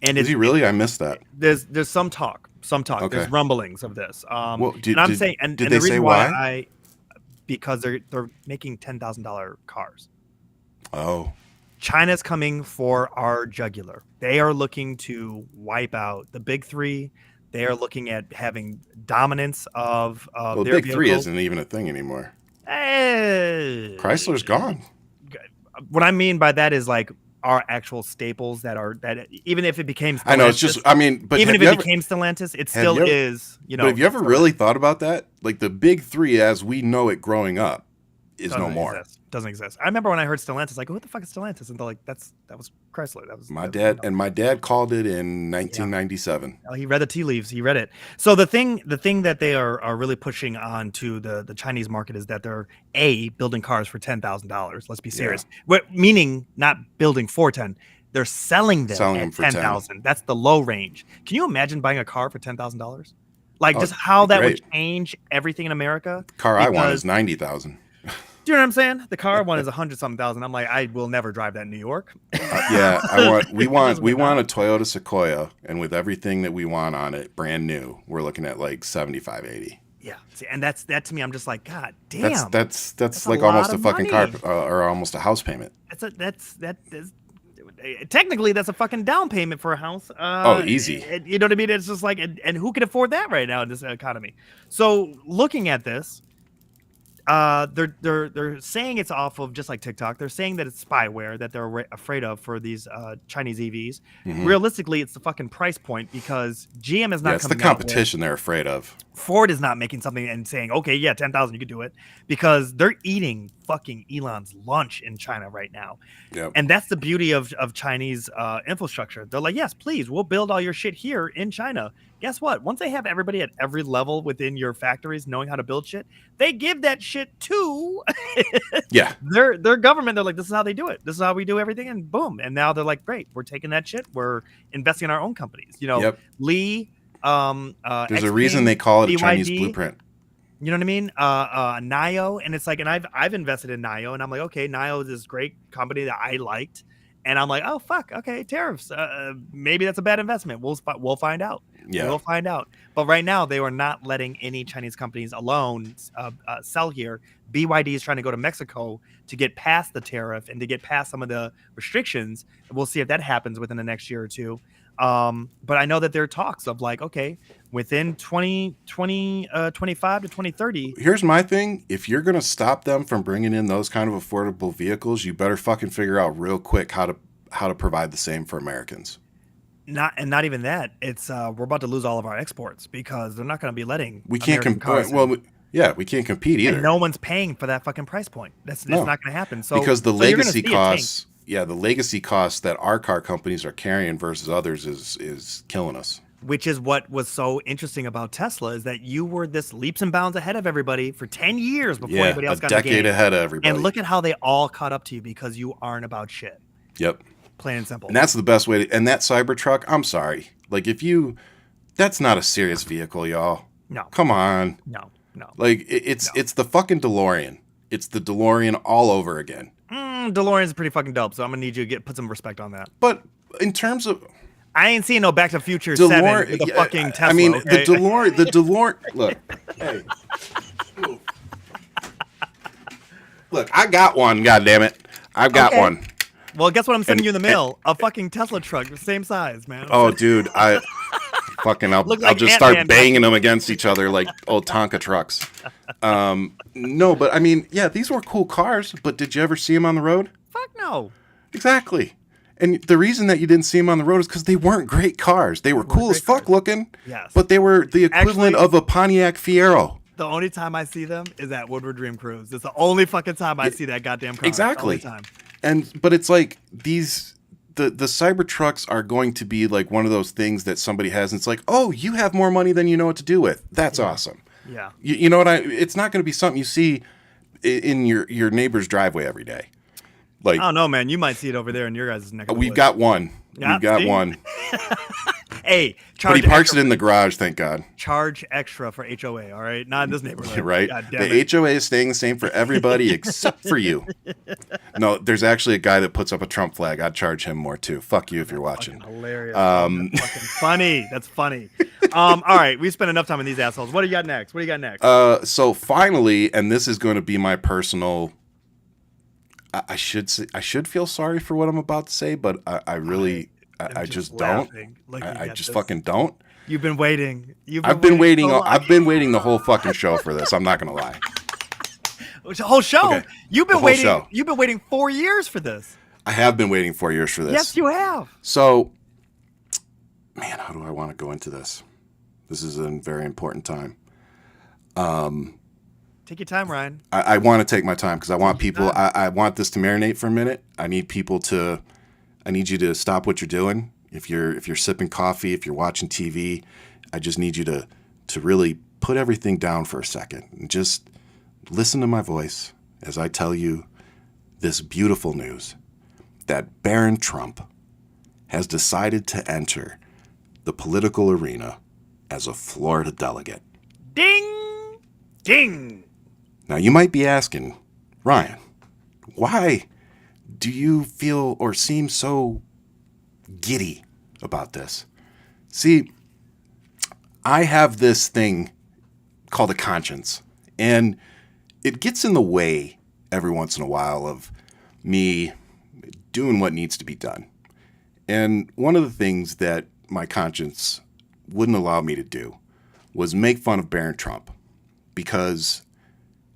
And Is he really? I missed that. there's some talk, Okay. there's rumblings of this. Well, And I'm saying, and did the they say reason why why? because they're making $10,000 cars. Oh, China's coming for our jugular. They are looking to wipe out the big three. They are looking at having dominance of well, their Big Three vehicle. isn't even a thing anymore. Chrysler's Chrysler's gone. What I mean by that is like our actual staples that even if it became Stellantis, I know, it's just, I mean, but even have if you it ever, became Stellantis, it have still you ever- is, but have you ever really thought about that? Like the Big Three, as we know it growing up, is no more. Doesn't exist. I remember when I heard Stellantis, like, what the fuck is Stellantis? And they're like, that was Chrysler. That was My dad called it in 1997. Oh, he read the tea leaves. He read it. So the thing that they are really pushing on to the Chinese market is that they're building cars for $10,000. Let's be serious. Meaning not building for 10. They're selling them at for 10. 10,000. That's the low range. Can you imagine buying a car for $10,000? Like Oh, just how that great. would change everything in America. Car I want is 90,000. Do you know what I'm saying? The car one is 100-something thousand. I'm like, I will never drive that in New York. Yeah, we want a Toyota Sequoia, and with everything that we want on it, brand new, we're looking at like 75, 80. Yeah, see, and that to me, I'm just like, God damn. That's a like lot almost of a fucking money. car or almost a house payment. Technically that's a fucking down payment for a house. Easy. You know what I mean? It's just like, and who can afford that right now in this economy? So looking at this, they're saying it's off of just like TikTok. They're saying that it's spyware that they're afraid of for these Chinese EVs. Mhm. Realistically, it's the fucking price point because GM is not. It's the coming out with- competition they're afraid of. Ford is not making something and saying, okay, yeah, 10,000, you could do it, because they're eating fucking Elon's lunch in China right now. Yep. And that's the beauty of Chinese infrastructure. They're like, yes, please, we'll build all your shit here in China. Guess what? Once they have everybody at every level within your factories knowing how to build shit, they give that shit to Yeah. their government. They're like, this is how they do it. This is how we do everything. And boom. And now they're like, great, we're taking that shit. We're investing in our own companies. Yep. Lee, There's a Xpeng, reason they call it a Chinese BYD, blueprint. You know what I mean? Nio, and it's like, and I've invested in Nio, and I'm like, okay, Nio is this great company that I liked, and I'm like, oh fuck, okay, tariffs. Maybe that's a bad investment. We'll find out. Yeah. We'll find out. But right now, they are not letting any Chinese companies alone sell here. BYD is trying to go to Mexico to get past the tariff and to get past some of the restrictions. We'll see if that happens within the next year or two. But I know that there are talks of like, okay, within 2025 to 2030. Here's my thing. If you're going to stop them from bringing in those kind of affordable vehicles, you better fucking figure out real quick how to provide the same for Americans. Not even that. It's we're about to lose all of our exports because they're not going to be letting. We can't compete. Well, we can't compete either. And no one's paying for that fucking price point. It's not going to happen. So because the so you're gonna legacy see a costs. Yeah, the legacy costs that our car companies are carrying versus others is killing us. Which is what was so interesting about Tesla is that you were this leaps and bounds ahead of everybody for 10 years before anybody else got in the game. A decade ahead of everybody. And look at how they all caught up to you because you aren't about shit. Yep. Plain and simple. And that's the best way to, and that Cybertruck, I'm sorry. Like that's not a serious vehicle, y'all. No. Come on. No. Like it's the fucking DeLorean. It's the DeLorean all over again. DeLorean's pretty fucking dope, so I'm gonna need you to put some respect on that. But in terms of, I ain't seeing no Back to the Future 7 with a fucking Tesla. I mean, okay? the DeLorean. Look, hey, look, I got one. God damn it, I've got one. Well, guess what? I'm sending you in the mail. A fucking Tesla truck, the same size, man. Oh, dude, I'll like just start banging them against each other like old Tonka trucks. No, but I mean, yeah, these were cool cars. But did you ever see them on the road? Fuck no. Exactly. And the reason that you didn't see them on the road is because they weren't great cars. They were cool as fuck looking. Yes. But they were the equivalent of a Pontiac Fiero. The only time I see them is at Woodward Dream Cruise. It's the only fucking time I see that goddamn car. Exactly. The only time. But it's like the Cybertrucks are going to be like one of those things that somebody has, and it's like, oh, you have more money than you know what to do with. That's awesome. Yeah. You know what it's not going to be something you see in your neighbor's driveway every day. I don't know, man. You might see it over there in your guys' neck of the We've woods. got one. Yeah, We've got see? one. Hey, But he parks it in the garage, thank God. Charge extra for HOA, all right? Not in this neighborhood. Right? God damn The it. HOA is staying the same for everybody except for you. No, there's actually a guy that puts up a Trump flag. I'd charge him more too. Fuck you if you're watching. Hilarious. That's fucking funny. That's funny. All right, we spent enough time on these assholes. What do you got next? So finally, and this is going to be my personal. I should feel sorry for what I'm about to say, but I really I just don't. I just fucking don't. You've been waiting. I've been waiting. I've been waiting the whole fucking show for this. I'm not gonna lie. The whole show. Okay. You've been The whole waiting. show. You've been waiting 4 years for this. I have been waiting 4 years for this. Yes, you have. So, man, how do I want to go into this? This is a very important time. Take your time, Ryan. I want to take my time because I want people. I want this to marinate for a minute. I need people to. I need you to stop what you're doing. If you're sipping coffee, if you're watching TV, I just need you to really put everything down for a second and just listen to my voice as I tell you this beautiful news that Baron Trump has decided to enter the political arena as a Florida delegate. Ding, ding. Now, you might be asking, Ryan, why do you feel or seem so giddy about this? See, I have this thing called a conscience, and it gets in the way every once in a while of me doing what needs to be done. And one of the things that my conscience wouldn't allow me to do was make fun of Baron Trump because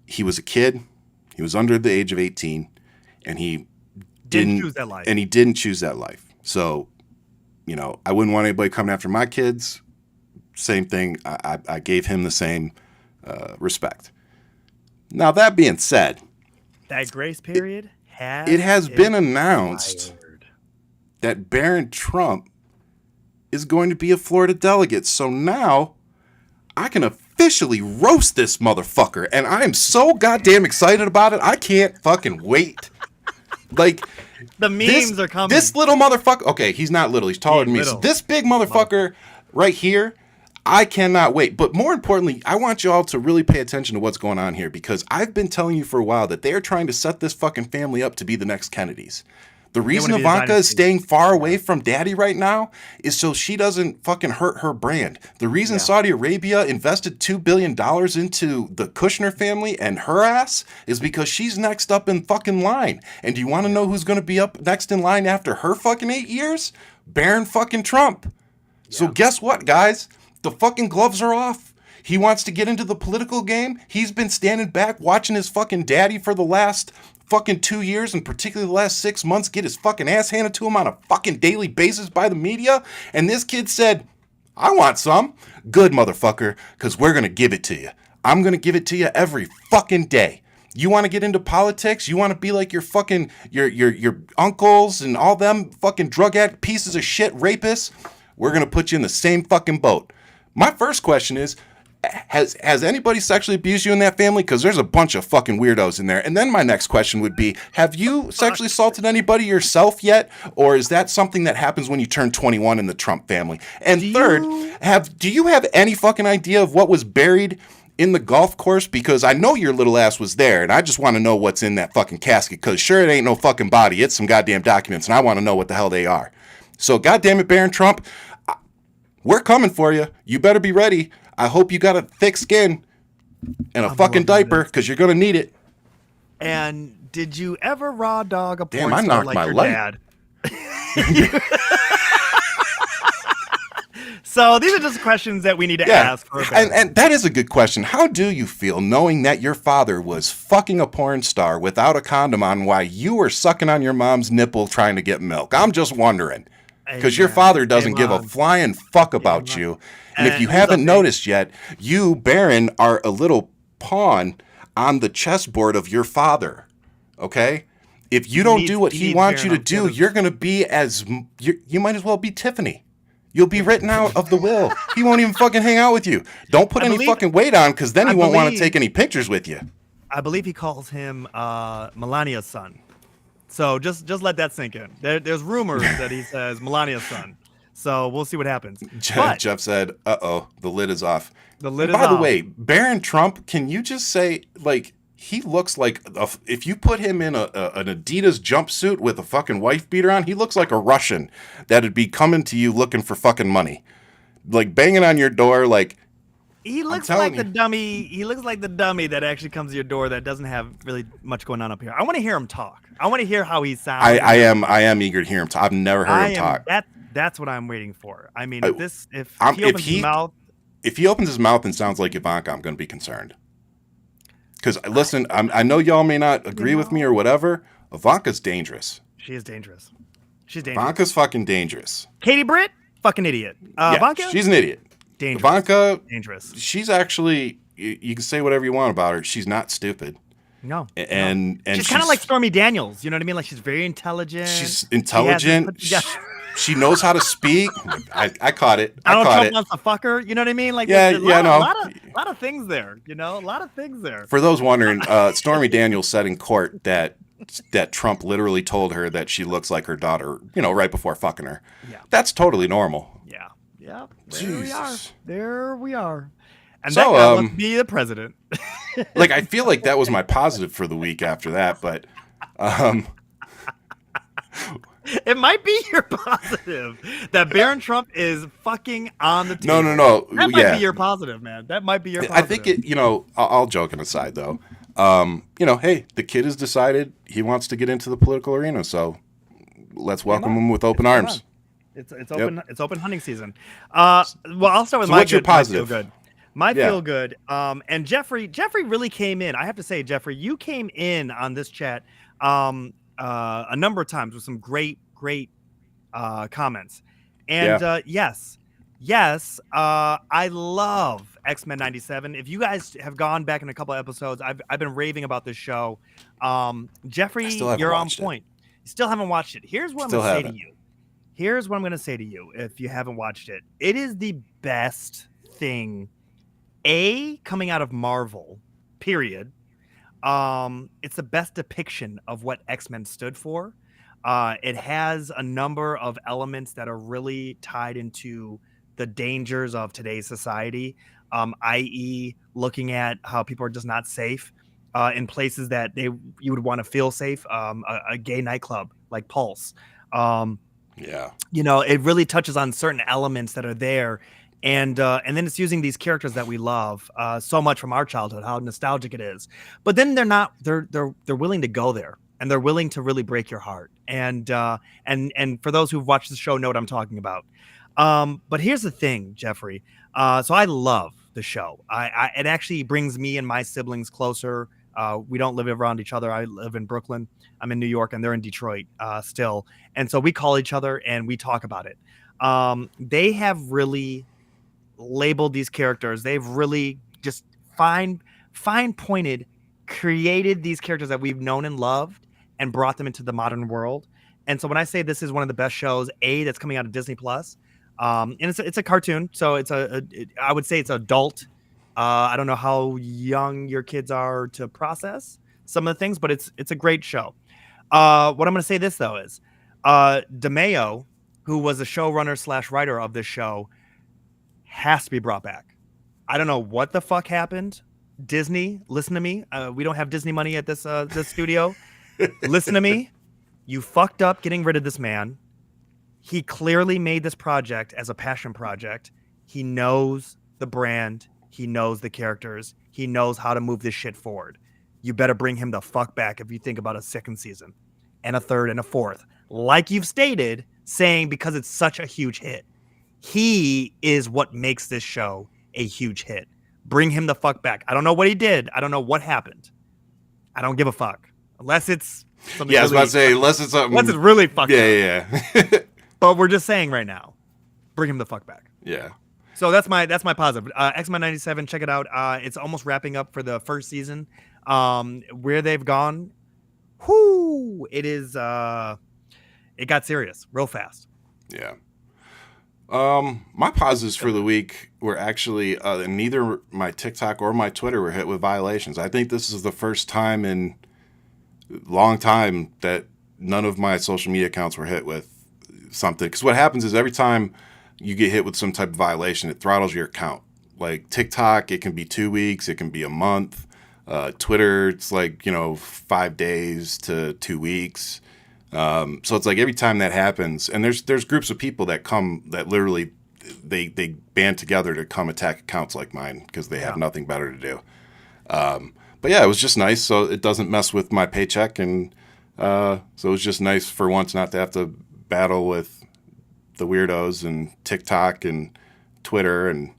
he was a kid, he was under the age of 18, and he didn't choose that life. And he didn't choose that life. So, I wouldn't want anybody coming after my kids. Same thing. I gave him the same respect. Now, that being said, that grace period has been announced that Baron Trump is going to be a Florida delegate. So now I can officially roast this motherfucker, and I am so goddamn excited about it. I can't fucking wait. Like, the memes are coming. This little motherfucker. Okay, he's not little. He's taller than me. So this big motherfucker right here, I cannot wait. But more importantly, I want you all to really pay attention to what's going on here because I've been telling you for a while that they are trying to set this fucking family up to be the next Kennedys. The reason Ivanka is staying far away from daddy right now is so she doesn't fucking hurt her brand. The reason Saudi Arabia invested $2 billion into the Kushner family and her ass is because she's next up in fucking line. And do you want to know who's going to be up next in line after her fucking 8 years? Baron fucking Trump. Yeah. So guess what, guys? The fucking gloves are off. He wants to get into the political game. He's been standing back watching his fucking daddy for the last fucking 2 years, and particularly the last 6 months, get his fucking ass handed to him on a fucking daily basis by the media. And this kid said, I want some. Good, motherfucker, because we're going to give it to you. I'm going to give it to you every fucking day. You want to get into politics? You want to be like your fucking, your uncles and all them fucking drug addict pieces of shit rapists? We're going to put you in the same fucking boat. My first question is, has anybody sexually abused you in that family? Because there's a bunch of fucking weirdos in there. And then my next question would be, have you sexually assaulted anybody yourself yet? Or is that something that happens when you turn 21 in the Trump family? And do you have any fucking idea of what was buried in the golf course? Because I know your little ass was there, and I just want to know what's in that fucking casket. Because sure, it ain't no fucking body. It's some goddamn documents, and I want to know what the hell they are. So goddamn it, Baron Trump, we're coming for you. You better be ready. I hope you got a thick skin and a fucking diaper because you're going to need it. And did you ever raw dog a porn I star knocked like my your light. dad? So these are just questions that we need to ask. And that is a good question. How do you feel knowing that your father was fucking a porn star without a condom on while you were sucking on your mom's nipple trying to get milk? I'm just wondering. Because your father doesn't give a flying fuck about you. And if you haven't noticed yet, you, Baron, are a little pawn on the chessboard of your father. Okay? If you don't do what he wants you to do, you're going to be you might as well be Tiffany. You'll be written out of the will. He won't even fucking hang out with you. Don't put any fucking weight on because then he won't want to take any pictures with you. I believe he calls him Melania's son. So just let that sink in. There's rumors that he says Melania's son. So we'll see what happens. But Jeff said, "Uh-oh, the lid is off." the lid And is by the off. way, Baron Trump, can you just say, like, he looks like if you put him in an Adidas jumpsuit with a fucking wife beater on, he looks like a Russian that'd be coming to you looking for fucking money, like banging on your door, like. He looks like the dummy. He looks like the dummy that actually comes to your door that doesn't have really much going on up here. I want to hear him talk. I want to hear how he sounds. I am eager to hear him talk. I've never heard him talk. That's what I'm waiting for. I mean, if he opens his mouth. If he opens his mouth and sounds like Ivanka, I'm going to be concerned. Because, listen, I know y'all may not agree with me or whatever. Ivanka's dangerous. She is dangerous. She's dangerous. Ivanka's fucking dangerous. Katie Britt, fucking idiot. Yeah, Ivanka? She's an idiot. Dangerous. Ivanka, dangerous. She's actually, you can say whatever you want about her. She's not stupid. No. And she's kind of like Stormy Daniels. You know what I mean? Like, she's very intelligent. She's intelligent. She knows how to speak. I caught it. Donald Trump wants to fuck her. You know what I mean? Like, a lot of things there. You know, a lot of things there. For those wondering, Stormy Daniels said in court that Trump literally told her that she looks like her daughter, right before fucking her. Yeah. That's totally normal. Yeah. Yeah. Jesus. There we are. And so, that guy wants to be the president. Like, I feel like that was my positive for the week after that, but it might be your positive that Baron Trump is fucking on the table. No. That might be your positive, man. That might be your positive. I think it, all joking aside though, hey, the kid has decided he wants to get into the political arena, so let's welcome him with open arms. It's open. Yep. It's open hunting season. Well, I'll start with what's your positive? My feel good. And Jeffrey really came in. I have to say, Jeffrey, you came in on this chat a number of times with some great comments. And yes, I love X-Men 97. If you guys have gone back in a couple of episodes, I've been raving about this show. Jeffrey, you're on point. You still haven't watched it. Here's what I'm going to say to you. Here's what I'm going to say to you if you haven't watched it. It is the best thing, coming out of Marvel, period. It's the best depiction of what X-Men stood for. It has a number of elements that are really tied into the dangers of today's society, i.e. looking at how people are just not safe in places that you would want to feel safe, a gay nightclub like Pulse. It really touches on certain elements that are there. And then it's using these characters that we love so much from our childhood, how nostalgic it is. But then they're willing to go there, and they're willing to really break your heart. And for those who've watched the show know what I'm talking about. But here's the thing, Jeffrey. So I love the show. It actually brings me and my siblings closer. We don't live around each other. I live in Brooklyn. I'm in New York, and they're in Detroit still. And so we call each other and we talk about it. They have really labeled these characters. They've really just fine-pointed, created these characters that we've known and loved and brought them into the modern world. And so when I say this is one of the best shows, that's coming out of Disney Plus, and it's a cartoon, so I would say it's adult. I don't know how young your kids are to process some of the things, but it's a great show. What I'm going to say this though is, DeMeo, who was the showrunner / writer of this show, has to be brought back. I don't know what the fuck happened. Disney, listen to me. We don't have Disney money at this studio. Listen to me. You fucked up getting rid of this man. He clearly made this project as a passion project. He knows the brand. He knows the characters. He knows how to move this shit forward. You better bring him the fuck back if you think about a second season and a third and a fourth. Like you've stated, saying because it's such a huge hit. He is what makes this show a huge hit. Bring him the fuck back. I don't know what he did. I don't know what happened. I don't give a fuck. Unless it's something. Yeah, I was about to say, unless it's something. Unless it's really fucked up. Yeah. But we're just saying right now, bring him the fuck back. Yeah. So that's my positive. X-Men 97, check it out. It's almost wrapping up for the first season. Where they've gone, it is. It got serious real fast. Yeah. My positives for the week were actually neither my TikTok or my Twitter were hit with violations. I think this is the first time in a long time that none of my social media accounts were hit with something. Because what happens is every time you get hit with some type of violation, it throttles your account. Like TikTok, it can be 2 weeks, it can be a month. Twitter, it's like 5 days to 2 weeks. So it's like every time that happens, and there's groups of people that literally they band together to come attack accounts like mine because they have nothing better to do. But yeah, it was just nice. So it doesn't mess with my paycheck. And so it was just nice for once not to have to battle with the weirdos and TikTok and Twitter. And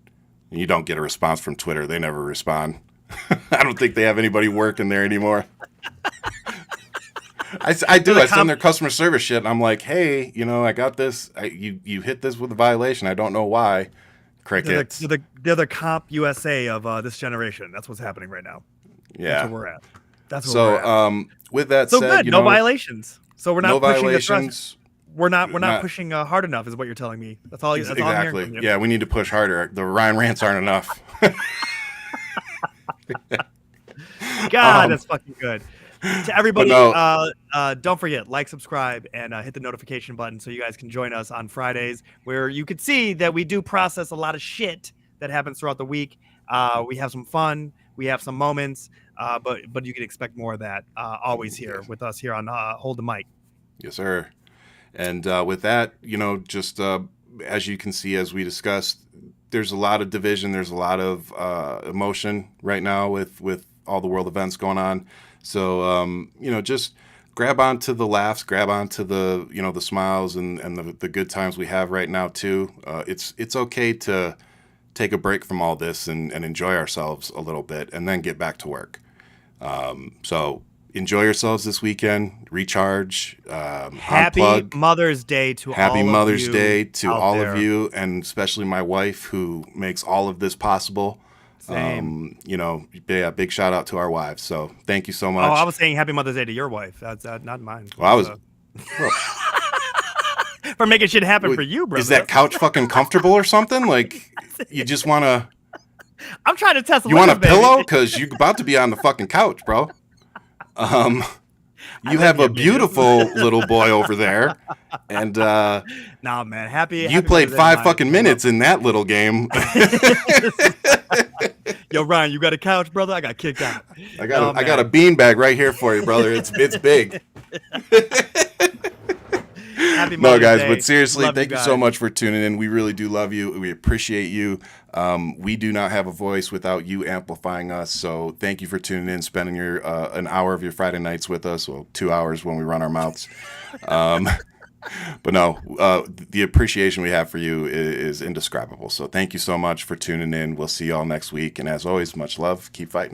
you don't get a response from Twitter. They never respond. I don't think they have anybody working there anymore. I do. I send their customer service shit. And I'm like, hey, I got this. You hit this with a violation. I don't know why. Crickets. They're the Comp USA of this generation. That's what's happening right now. Yeah. That's where we're at. That's where we're at. With that so said, good. No violations. So we're not no pushing violations. We're not pushing hard enough, is what you're telling me. That's all. That's all I'm hearing from you. Yeah, we need to push harder. The Ryan rants aren't enough. God, that's fucking good. To everybody, don't forget, like, subscribe, and hit the notification button so you guys can join us on Fridays, where you could see that we do process a lot of shit that happens throughout the week. We have some fun. We have some moments, but you can expect more of that always here with us here on Hold the Mic. Yes, sir. And with that, just as you can see, as we discussed, there's a lot of division. There's a lot of emotion right now with all the world events going on. So, just grab onto the laughs, grab onto the, the smiles and the good times we have right now, too. It's okay to take a break from all this and enjoy ourselves a little bit and then get back to work. So enjoy yourselves this weekend, recharge, Happy unplug. Mother's Day to Happy all Mother's of you Day to all there. of you, and especially my wife who makes all of this possible. Same. Big shout out to our wives. So thank you so much. Oh, I was saying Happy Mother's Day to your wife. That's not mine. Well, I was. For making shit happen for you, brother. Is that couch fucking comfortable or something? Like, you just want to... I'm trying to test. You want a pillow? Because you're about to be on the fucking couch, bro. You have a beautiful little boy over there. And nah, man. Happy played Mother's Day 5 to fucking minutes in that little game. Yo, Ryan, you got a couch, brother? I got kicked out. I got a beanbag right here for you, brother. It's big. Happy No, Mother's guys, Day. but seriously, Love thank you guys. so much for tuning in. We really do love you. We appreciate you. We do not have a voice without you amplifying us. So thank you for tuning in, spending your an hour of your Friday nights with us. Well, 2 hours when we run our mouths. But no, the appreciation we have for you is indescribable. So thank you so much for tuning in. We'll see you all next week. And as always, much love. Keep fighting.